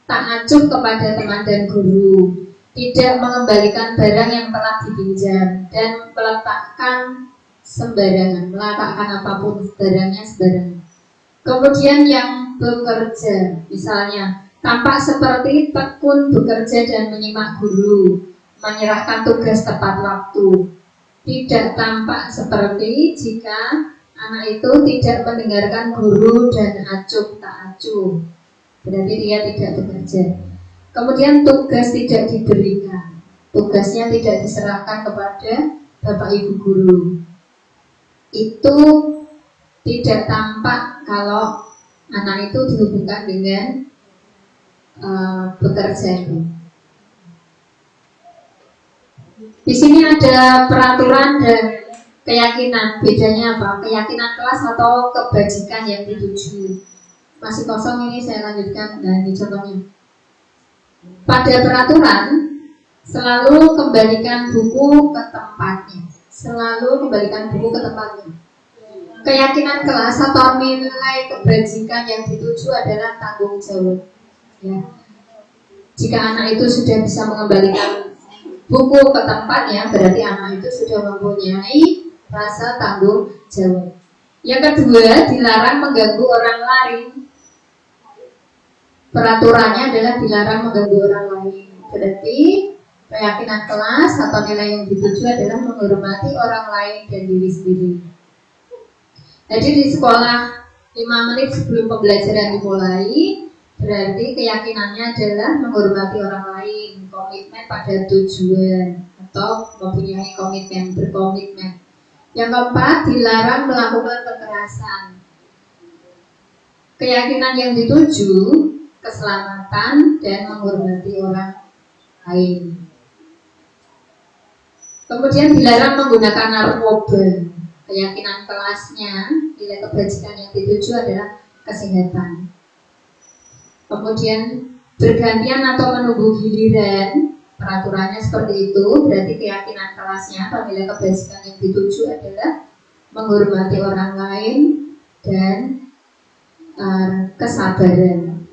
tak acuh kepada teman dan guru, tidak mengembalikan barang yang telah dipinjam, dan meletakkan sembarangan, meletakkan apapun barangnya sembarangan. Kemudian yang bekerja, misalnya tampak seperti tekun bekerja dan menyimak guru, menyerahkan tugas tepat waktu. Tidak tampak seperti jika anak itu tidak mendengarkan guru dan acuh tak acuh, berarti dia tidak bekerja. Kemudian tugas tidak diberikan, tugasnya tidak diserahkan kepada Bapak Ibu guru. Itu tidak tampak kalau anak itu dihubungkan dengan bekerja itu. Di sini ada peraturan dan keyakinan. Bedanya apa? Keyakinan kelas atau kebajikan yang dituju. Masih kosong ini, saya lanjutkan. Nah, ini contohnya. Pada peraturan, selalu kembalikan buku ke tempatnya. Selalu kembalikan buku ke tempatnya. Keyakinan kelas atau nilai kebajikan yang dituju adalah tanggung jawab. Ya. Jika anak itu sudah bisa mengembalikan buku ke tempatnya, berarti anak itu sudah mempunyai rasa tanggung jawab. Yang kedua, dilarang mengganggu orang lain. Peraturannya adalah dilarang mengganggu orang lain. Berarti keyakinan kelas atau nilai yang dituju adalah menghormati orang lain dan diri sendiri. Jadi di sekolah 5 menit sebelum pembelajaran dimulai, berarti keyakinannya adalah menghormati orang lain, komitmen pada tujuan atau mempunyai komitmen, berkomitmen. Yang keempat, dilarang melakukan kekerasan. Keyakinan yang dituju, keselamatan dan menghormati orang lain. Kemudian dilarang menggunakan narkoba. Keyakinan kelasnya, nilai kebajikan yang dituju adalah kesehatan. Kemudian bergantian atau menunggu giliran, peraturannya seperti itu, berarti keyakinan kelasnya atau nilai kebajikan yang dituju adalah menghormati orang lain dan kesabaran.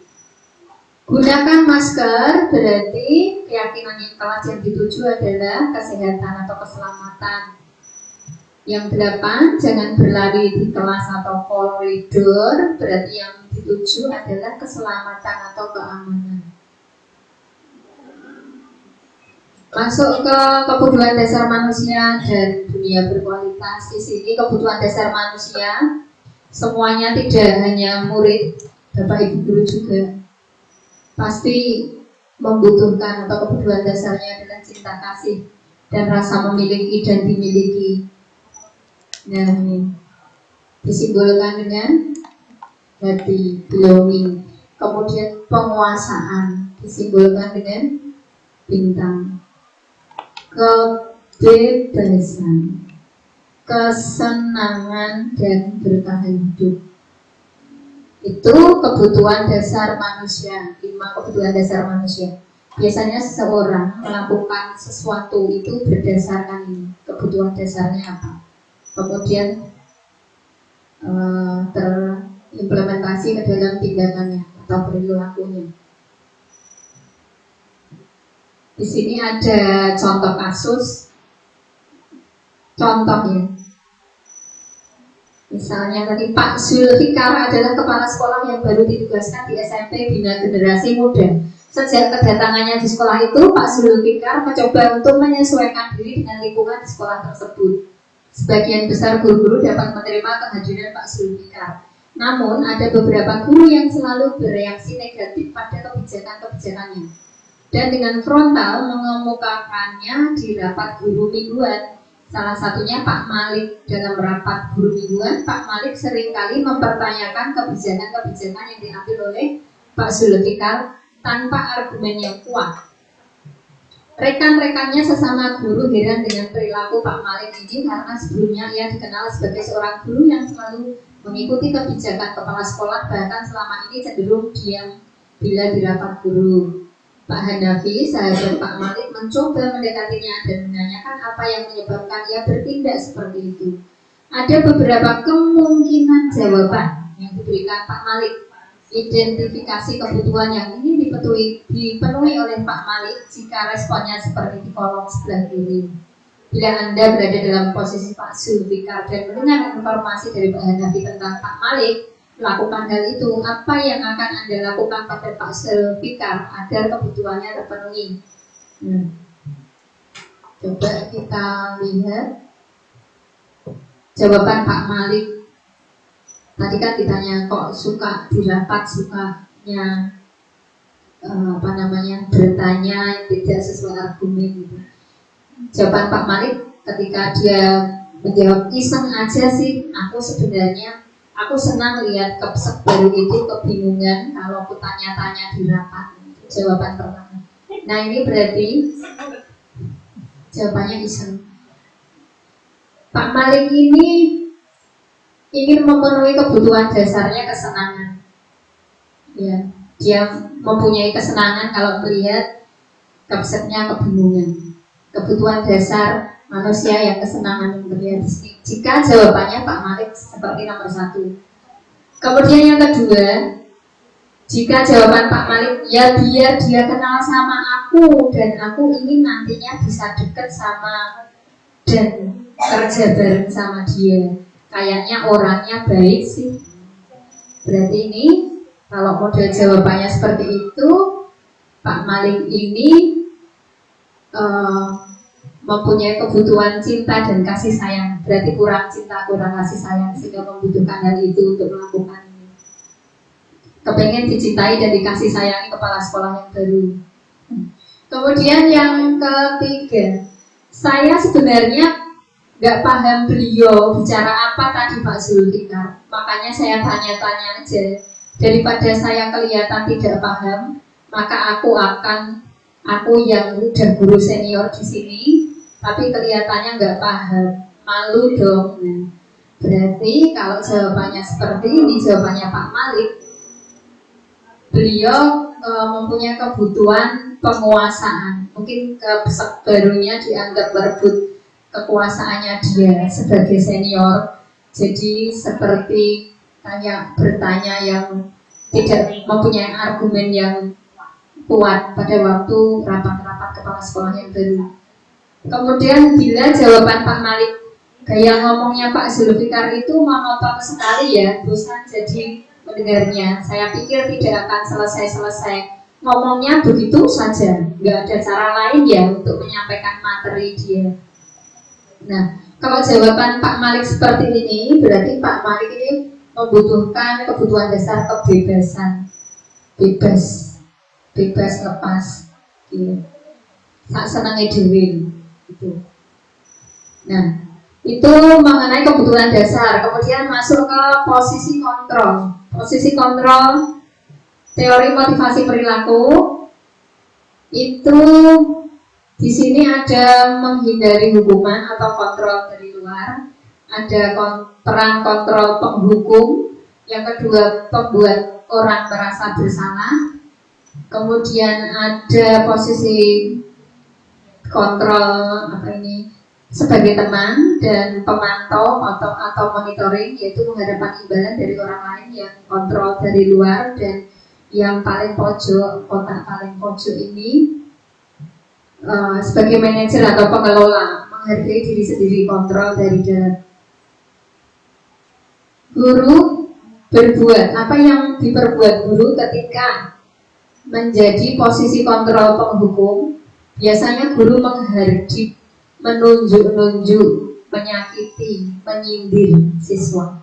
Gunakan masker, berarti keyakinan yang kelas yang dituju adalah kesehatan atau keselamatan. Yang 8, jangan berlari di kelas atau koridor, berarti yang dituju adalah keselamatan atau keamanan. Masuk ke kebutuhan dasar manusia dan dunia berkualitas. Di sini kebutuhan dasar manusia semuanya, tidak hanya murid, Bapak Ibu guru juga pasti membutuhkan, atau kebutuhan dasarnya adalah cinta kasih dan rasa memiliki dan dimiliki. Nah, ini disimbolkan dengan hati, belonging. Kemudian penguasaan disimbolkan dengan bintang. Kebebasan, kesenangan dan bertahan hidup. Itu kebutuhan dasar manusia, 5 kebutuhan dasar manusia. Biasanya seseorang melakukan sesuatu itu berdasarkan ini, kebutuhan dasarnya apa. Kemudian terimplementasi ke dalam tindakannya atau perilakunya. Di sini ada contoh kasus, contohnya. Misalnya tadi Pak Zulfikar adalah kepala sekolah yang baru ditugaskan di SMP Bina Generasi Muda. Sejak kedatangannya di sekolah itu, Pak Zulfikar mencoba untuk menyesuaikan diri dengan lingkungan di sekolah tersebut. Sebagian besar guru-guru dapat menerima kehadiran Pak Zulfikar. Namun, ada beberapa guru yang selalu bereaksi negatif pada kebijakan-kebijakannya. Dan dengan frontal mengemukakannya di rapat guru mingguan. Salah satunya Pak Malik. Dalam rapat guru mingguan, Pak Malik seringkali mempertanyakan kebijakan-kebijakan yang diambil oleh Pak Zulfikar tanpa argumen yang kuat. Rekan-rekannya sesama guru heran dengan perilaku Pak Malik ini karena sebelumnya ia dikenal sebagai seorang guru yang selalu mengikuti kebijakan kepala sekolah, bahkan selama ini cenderung diam bila di rapat guru. Pak Hanafi, sahabat Pak Malik, mencoba mendekatinya dan menanyakan apa yang menyebabkan ia bertindak seperti itu. Ada beberapa kemungkinan jawaban yang diberikan Pak Malik. Identifikasi kebutuhan yang ini dipenuhi oleh Pak Malik jika responnya seperti di kolom sebelah kiri. Bila Anda berada dalam posisi Pak Zulfikar dan mendengar informasi dari Pak Hanafi tentang Pak Malik melakukan hal itu, apa yang akan Anda lakukan pada Pak Zulfikar agar kebutuhannya terpenuhi? Coba kita lihat jawaban Pak Malik. Tadi kan ditanya kok suka di rapat, sukanya bertanya yang tidak sesuai argumen gitu. Jawaban Pak Malik ketika dia menjawab, iseng aja sih, aku senang lihat kepsek baru itu, kebingungan kalau aku tanya-tanya di rapat. Jawaban pertama. Nah, ini berarti jawabannya iseng. Pak Malik ini ingin memenuhi kebutuhan dasarnya, kesenangan. Ya, dia mempunyai kesenangan kalau melihat kepsetnya kebingungan. Kebutuhan dasar manusia yang kesenangan melihat. Jika jawabannya Pak Malik seperti nomor 1. Kemudian yang kedua, jika jawaban Pak Malik, ya biar dia kenal sama aku dan aku ingin nantinya bisa dekat sama dan kerja bareng sama dia. Kayaknya orangnya baik sih. Berarti ini kalau model jawabannya seperti itu, Pak Malik ini mempunyai kebutuhan cinta dan kasih sayang. Berarti kurang cinta, kurang kasih sayang, sehingga membutuhkan hal itu untuk melakukan ini. Kepengen dicintai dan dikasih sayangi kepala sekolah yang baru. Kemudian yang ketiga, Saya sebenarnya nggak paham beliau bicara apa tadi Pak Zulfikar, makanya saya tanya-tanya aja. Daripada saya kelihatan tidak paham, maka aku yang udah guru senior di sini, tapi kelihatannya nggak paham, malu dong. Nah, berarti kalau jawabannya seperti ini, jawabannya Pak Malik, beliau mempunyai kebutuhan penguasaan. Mungkin barunya dianggap berebut kekuasaannya dia sebagai senior. Jadi seperti bertanya yang tidak mempunyai argumen yang kuat pada waktu rapat-rapat kepala sekolah yang baru. Kemudian bila jawaban Pak Malik, gaya ngomongnya Pak Zulfikar itu monoton sekali ya, bosan jadi mendengarnya. Saya pikir tidak akan selesai-selesai. Ngomongnya begitu saja, nggak ada cara lain ya untuk menyampaikan materi dia. Nah, kalau jawaban Pak Malik seperti ini, berarti Pak Malik ini membutuhkan kebutuhan dasar kebebasan, bebas lepas, gitu. Tak senangnya dhewe, gitu. Nah, itu mengenai kebutuhan dasar. Kemudian masuk ke posisi kontrol. Posisi kontrol teori motivasi perilaku itu di sini ada menghindari hukuman atau kontrol dari luar, ada peran kontrol penghukum, yang kedua membuat orang merasa bersalah, kemudian ada posisi kontrol sebagai teman dan pemantau atau monitoring, yaitu menghadapkan imbalan dari orang lain yang kontrol dari luar, dan yang paling pojok, kotak paling pojok ini sebagai manajer atau pengelola, menghargai diri sendiri, kontrol dari dalam. Guru berbuat apa yang diperbuat guru ketika menjadi posisi kontrol penghukum. Biasanya guru menghardik, menunjuk-nunjuk, menyakiti, menyindir siswa.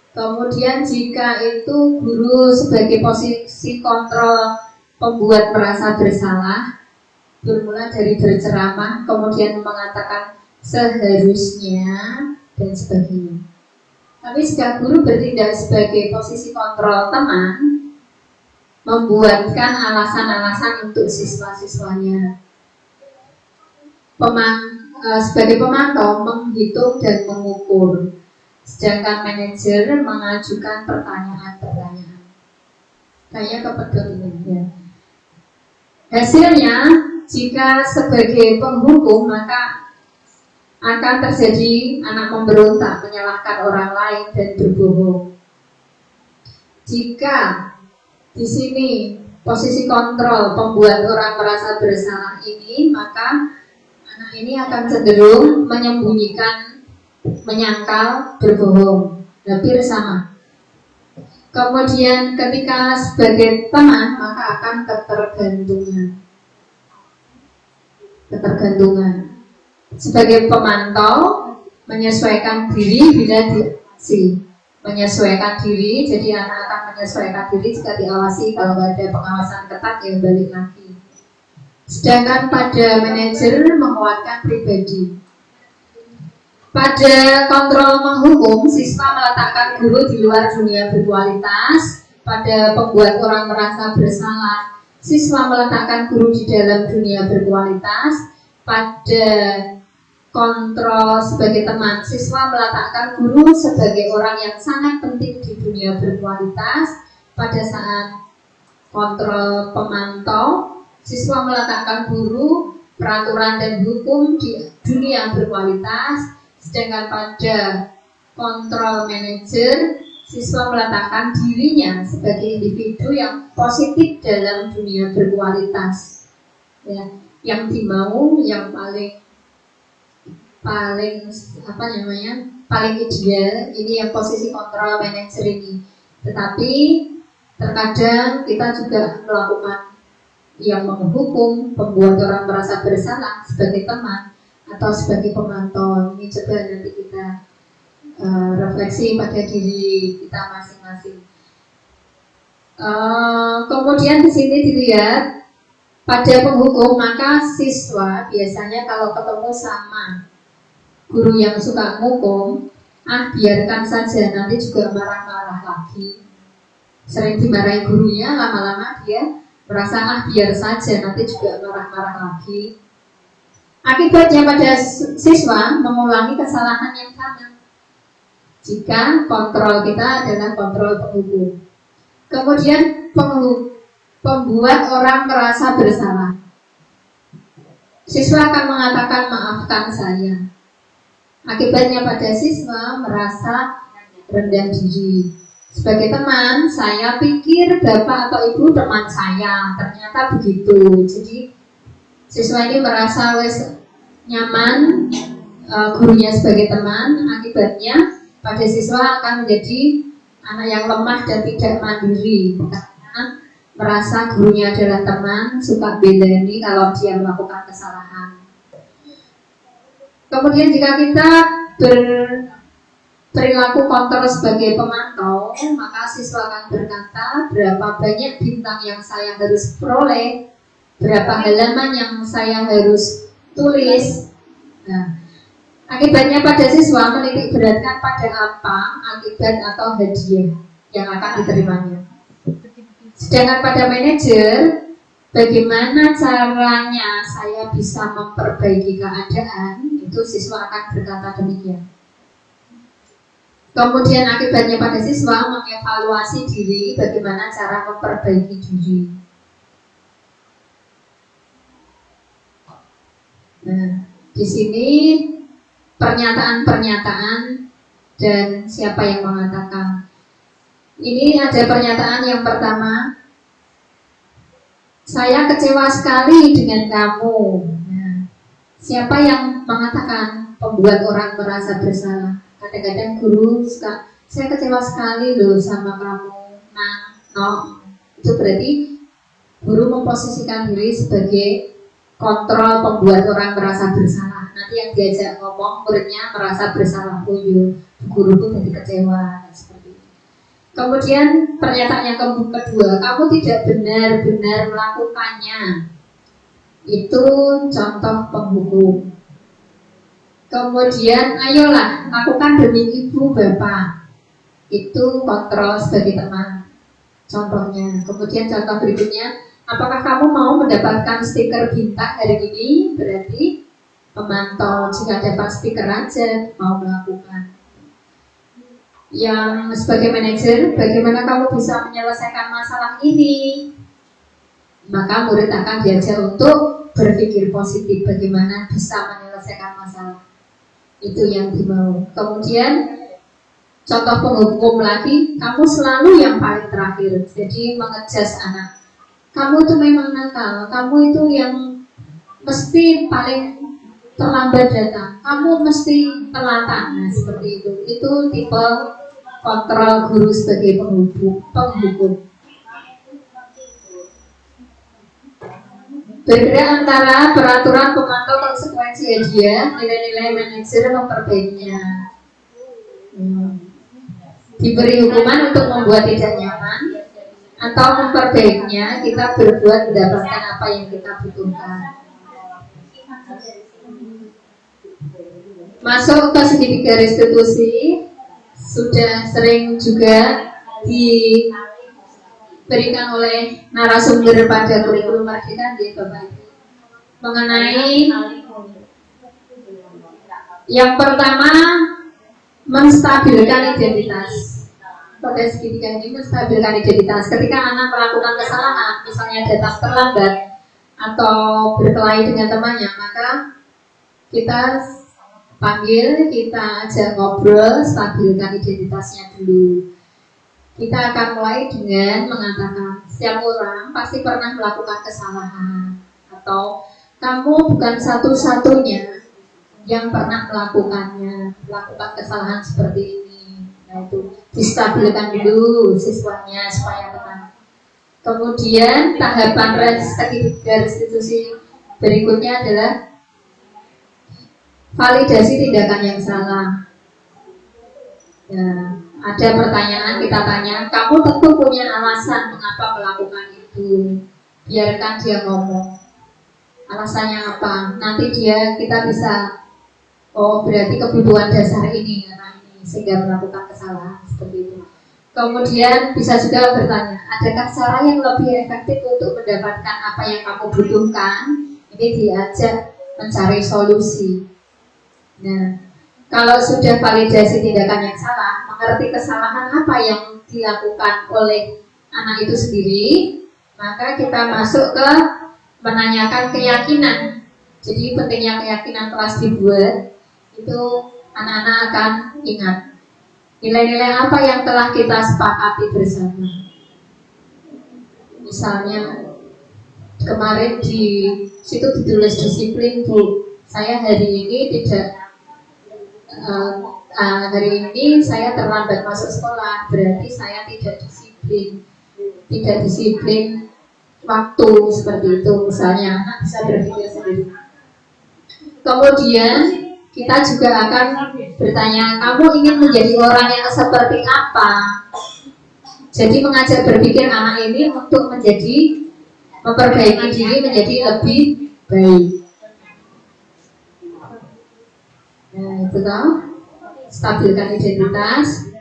Kemudian jika itu guru sebagai posisi kontrol pembuat merasa bersalah, bermula dari berceramah, kemudian mengatakan seharusnya dan sebagainya. Tapi jika guru bertindak sebagai posisi kontrol teman, membuatkan alasan-alasan untuk siswa-siswanya. Sebagai pemantau, menghitung dan mengukur. Sedangkan manajer mengajukan pertanyaan-pertanyaan. Saya kepedot ini ya. Hasilnya, jika sebagai penghukum, maka akan terjadi anak memberontak, menyalahkan orang lain dan berbohong. Jika di sini posisi kontrol pembuat orang merasa bersalah ini, maka anak ini akan cenderung menyembunyikan, menyangkal, berbohong, hampir sama. Kemudian ketika sebagai teman, maka akan ketergantungan. Sebagai pemantau, menyesuaikan diri bila diawasi. Menyesuaikan diri, jadi anak akan menyesuaikan diri jika diawasi. Kalau nggak ada pengawasan ketat, ya balik lagi. Sedangkan pada manajer menguatkan pribadi. Pada kontrol menghukum, siswa meletakkan guru di luar dunia berkualitas. Pada pembuat orang merasa bersalah, siswa meletakkan guru di dalam dunia berkualitas. Pada kontrol sebagai teman, siswa meletakkan guru sebagai orang yang sangat penting di dunia berkualitas. Pada saat kontrol pemantau, siswa meletakkan guru, peraturan dan hukum di dunia berkualitas. Sedangkan pada kontrol manajer, siswa meletakkan dirinya sebagai individu yang positif dalam dunia berkualitas. Ya, yang dimau, yang paling ideal, ini yang posisi kontrol manajer ini. Tetapi terkadang kita juga melakukan yang menghukum, membuat orang merasa bersalah sebagai teman atau sebagai pemantau. Ini coba nanti kita refleksi pada diri kita masing-masing. Kemudian di sini dilihat Pada penghukum, maka siswa biasanya kalau ketemu sama guru yang suka ngukum, biarkan saja, nanti juga marah-marah lagi. Sering dimarahi gurunya, lama-lama dia merasa biar saja, nanti juga marah-marah lagi. Akibatnya pada siswa mengulangi kesalahan yang sama jika kontrol kita adalah kontrol penghukum. Kemudian pembuat orang merasa bersalah. Siswa akan mengatakan maafkan saya. Akibatnya pada siswa merasa rendah diri. Sebagai teman, saya pikir bapak atau ibu teman saya, ternyata begitu. Jadi siswa ini merasa nyaman gurunya sebagai teman. Akibatnya pada siswa akan menjadi anak yang lemah dan tidak mandiri karena merasa gurunya adalah teman, suka belani kalau dia melakukan kesalahan. Kemudian jika kita berperilaku kontrol sebagai pemantau, maka siswa akan berkata berapa banyak bintang yang saya harus peroleh, berapa halaman yang saya harus tulis. Nah, akibatnya pada siswa menitik beratkan pada apa akibat atau hadiah yang akan diterimanya. Sedangkan pada manajer, bagaimana caranya saya bisa memperbaiki keadaan, itu siswa akan berkata demikian. Kemudian akibatnya pada siswa mengevaluasi diri, bagaimana cara memperbaiki diri. Nah, di sini pernyataan-pernyataan dan siapa yang mengatakan. Ini ada pernyataan yang pertama, saya kecewa sekali dengan kamu. Nah, siapa yang mengatakan? Pembuat orang merasa bersalah. Kadang-kadang guru suka, saya kecewa sekali loh sama kamu. Nah, itu berarti guru memposisikan diri sebagai kontrol pembuat orang merasa bersalah. Nanti yang diajak ngomong muridnya merasa bersalah, guru itu jadi kecewa. Seperti itu. Kemudian pernyataan yang kedua, kamu tidak benar-benar melakukannya. Itu contoh penghukum. Kemudian ayolah lakukan demi ibu bapak. Itu kontrol sebagai teman. Contohnya. Kemudian contoh berikutnya, apakah kamu mau mendapatkan stiker bintang hari ini? Berarti pemantau, jika dapat stiker aja mau melakukan. Yang sebagai manajer, bagaimana kamu bisa menyelesaikan masalah ini? Maka murid akan diajak untuk berpikir positif, bagaimana bisa menyelesaikan masalah. Itu yang dimau. Kemudian contoh penghukum lagi, kamu selalu yang paling terakhir. Jadi mengejas anak, kamu itu memang nakal, kamu itu yang mesti paling terlambat datang, kamu mesti telat. Nah, seperti itu. Itu tipe kontrol guru sebagai penghukum. Berbeda antara peraturan pemantau konsekuensi hadiah, nilai-nilai manajer memperbaikinya. Diberi hukuman untuk membuat tidak nyaman, atau memperbaikinya, kita berbuat mendapatkan apa yang kita butuhkan. Masuk ke segitiga restitusi, sudah sering juga diberikan oleh narasumber pada kurikulum Merdeka di Bapak Ibu. Mengenai yang pertama, menstabilkan identitas. Pada segitiga ini menstabilkan identitas. Ketika anak melakukan kesalahan, misalnya datang terlambat atau berkelahi dengan temannya, maka kita panggil, kita ajak ngobrol, stabilkan identitasnya dulu. Kita akan mulai dengan mengatakan, setiap orang pasti pernah melakukan kesalahan, atau kamu bukan satu-satunya yang pernah melakukan kesalahan seperti ini. Nah, itu distabilkan dulu siswanya supaya tenang. Kemudian tahapan restitusi berikutnya adalah validasi tindakan yang salah. Ya, ada pertanyaan, kita tanya, kamu tentu punya alasan mengapa melakukan itu. biarkan dia ngomong. Alasannya apa? Nanti kita bisa, oh berarti kebutuhan dasar ini anak ini sehingga melakukan kesalahan seperti itu. Kemudian bisa juga bertanya, adakah cara yang lebih efektif untuk mendapatkan apa yang kamu butuhkan? Ini diajak mencari solusi. Nah, kalau sudah validasi tindakan yang salah, mengerti kesalahan apa yang dilakukan oleh anak itu sendiri, maka kita masuk ke menanyakan keyakinan. Jadi pentingnya keyakinan kelas dibuat, itu anak-anak akan ingat nilai-nilai apa yang telah kita sepakati bersama. Misalnya kemarin di situ ditulis disiplin, Bu. Saya hari ini hari ini saya terlambat masuk sekolah, berarti saya tidak disiplin waktu, seperti itu misalnya. Anak bisa berpikir sendiri. Kemudian kita juga akan bertanya, kamu ingin menjadi orang yang seperti apa? Jadi mengajak berpikir anak ini untuk memperbaiki diri menjadi lebih baik. Nah, itu kan stabilkan identitas.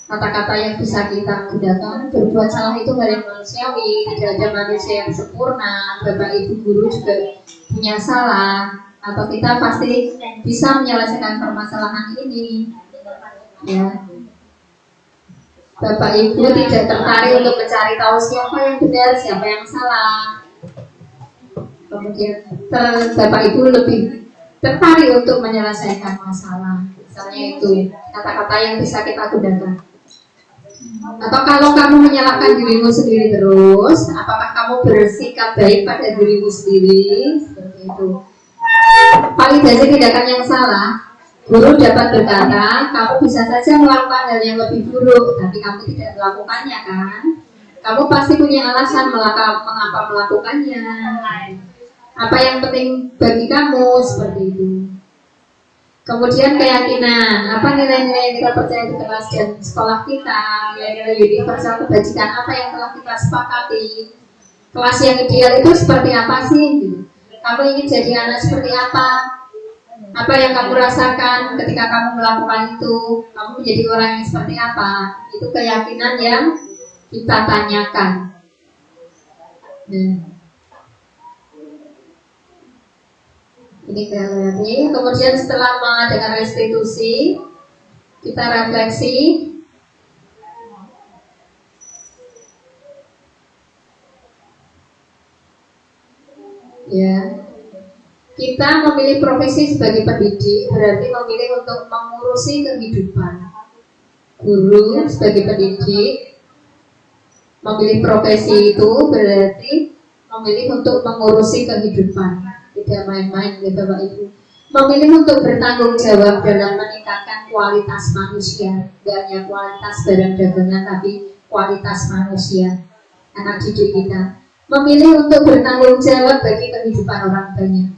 Kata-kata yang bisa kita gunakan, berbuat salah itu hal yang manusiawi, tidak ada manusia yang sempurna. Bapak Ibu guru juga punya salah, atau kita pasti bisa menyelesaikan permasalahan ini. Ya. Bapak Ibu tidak tertarik untuk mencari tahu siapa yang benar, siapa yang salah. Kemudian Bapak Ibu lebih tertarik untuk menyelesaikan masalah. Misalnya itu kata-kata yang bisa kita gunakan. Atau kalau kamu menyalahkan dirimu sendiri terus, apakah kamu bersikap baik pada dirimu sendiri? Seperti itu. Validasi tindakan yang salah, guru dapat berkata, kamu bisa saja melakukan hal yang lebih buruk, tapi kamu tidak melakukannya kan? Kamu pasti punya alasan mengapa melakukannya. Apa yang penting bagi kamu, seperti itu. Kemudian keyakinan, apa nilai-nilai yang kita percaya di kelas dan sekolah kita, nilai-nilai universal kebajikan apa yang telah kita sepakati. Kelas yang ideal itu seperti apa sih? Kamu ingin jadi anak seperti apa? Apa yang kamu rasakan ketika kamu melakukan itu? Kamu menjadi orang yang seperti apa? Itu keyakinan yang kita tanyakan. Ini kreatif. Kemudian setelah mengadakan restitusi, kita refleksi. Ya, kita memilih profesi sebagai pendidik berarti memilih untuk mengurusi kehidupan. Guru sebagai pendidik memilih profesi itu berarti memilih untuk mengurusi kehidupan. Tidak main-main ya Bapak Ibu. Memilih untuk bertanggung jawab dalam meningkatkan kualitas manusia, tidak hanya kualitas barang dagangan tapi kualitas manusia anak didik kita. Memilih untuk bertanggung jawab bagi kehidupan orang banyak.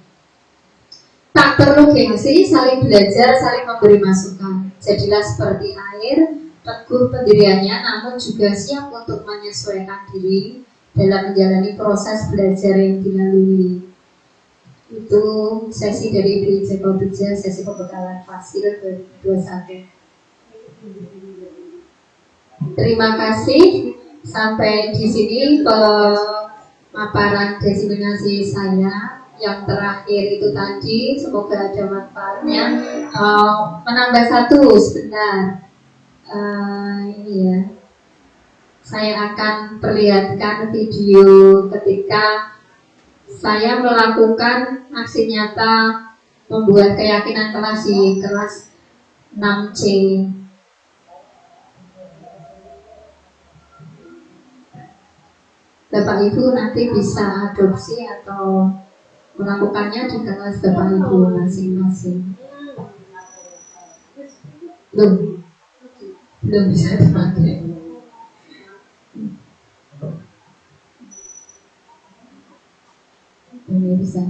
Tak perlu gengsi, saling belajar, saling memberi masukan. Jadilah seperti air, teguh pendiriannya, namun juga siap untuk menyesuaikan diri dalam menjalani proses belajar yang dilalui. Itu sesi dari Ibu Jeko Beja, sesi pembekalan fasil 2021. Terima kasih. Sampai di sini pemaparan diseminasi saya. Yang terakhir itu tadi, semoga ada manfaatnya. Menambah satu sebentar. Ini ya. Saya akan perlihatkan video ketika saya melakukan aksi nyata membuat keyakinan kelas di kelas 6C. Bapak Ibu nanti bisa adopsi atau melakukannya di kelas Bapak Ibu masing-masing. Belum bisa dipakai. Ini bisa.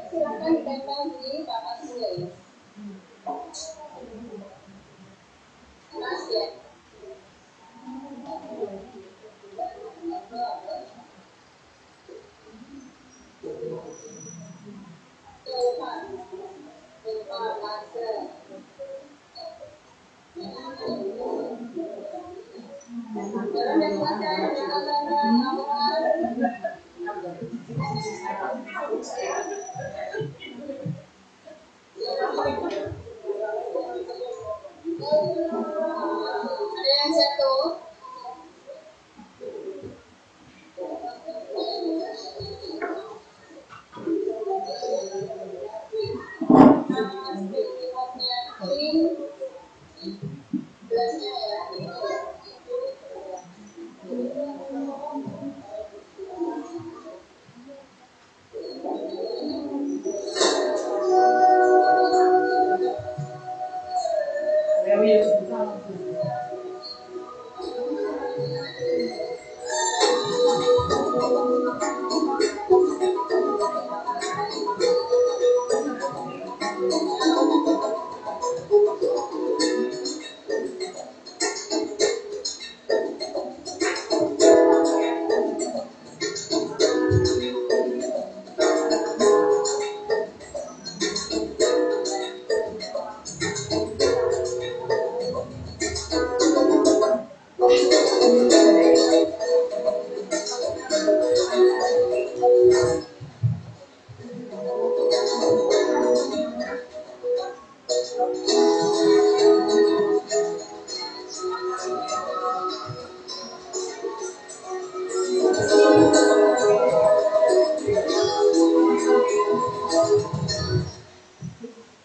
Silakan ditempel di papan tulis. Mas ya. Ada yang jatuh. Gelasnya ya.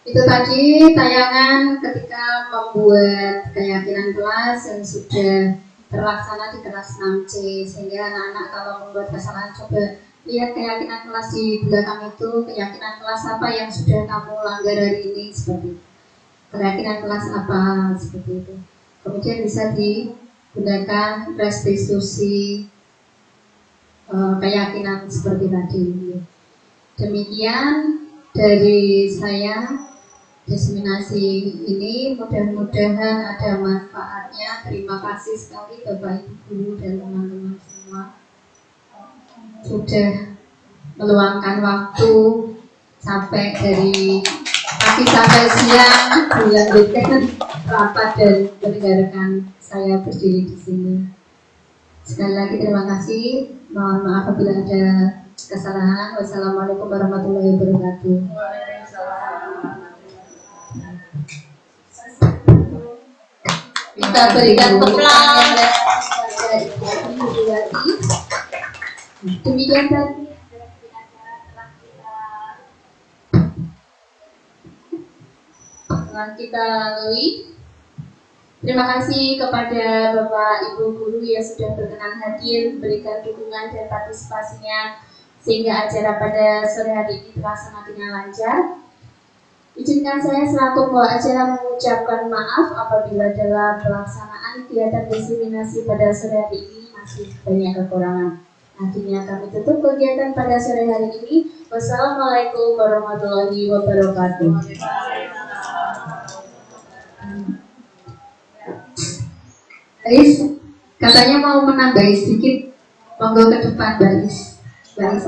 Itu tadi tayangan ketika membuat keyakinan kelas yang sudah terlaksana di kelas 6C, sehingga anak-anak kalau membuat kesalahan coba lihat keyakinan kelas di belakang itu, keyakinan kelas apa yang sudah kamu langgar hari ini, seperti itu. Keyakinan kelas apa, seperti itu. Kemudian bisa digunakan restitusi keyakinan seperti tadi. Demikian dari saya. Diseminasi ini mudah-mudahan ada manfaatnya. Terima kasih sekali Bapak Ibu Guru dan teman-teman semua sudah meluangkan waktu sampai dari pagi sampai siang melanjutkan rapat dan mendengarkan saya berdiri di sini. Sekali lagi terima kasih. Mohon maaf apabila ada kesalahan. Wassalamualaikum warahmatullahi wabarakatuh. Kita berikan tepuk Demikian tadi telah kita lalui. Terima kasih kepada Bapak Ibu Guru yang sudah berkenan hadir, memberikan dukungan dan partisipasinya sehingga acara pada sore hari ini terlaksana dengan lancar. Izinkan saya selaku pembawa acara mengucapkan maaf apabila dalam pelaksanaan kegiatan diseminasi pada sore hari ini masih banyak kekurangan. Akhirnya kami tutup kegiatan pada sore hari ini. Wassalamualaikum warahmatullahi wabarakatuh. Baris, katanya mau menambahi sedikit, monggo ke depan Baris. Baris.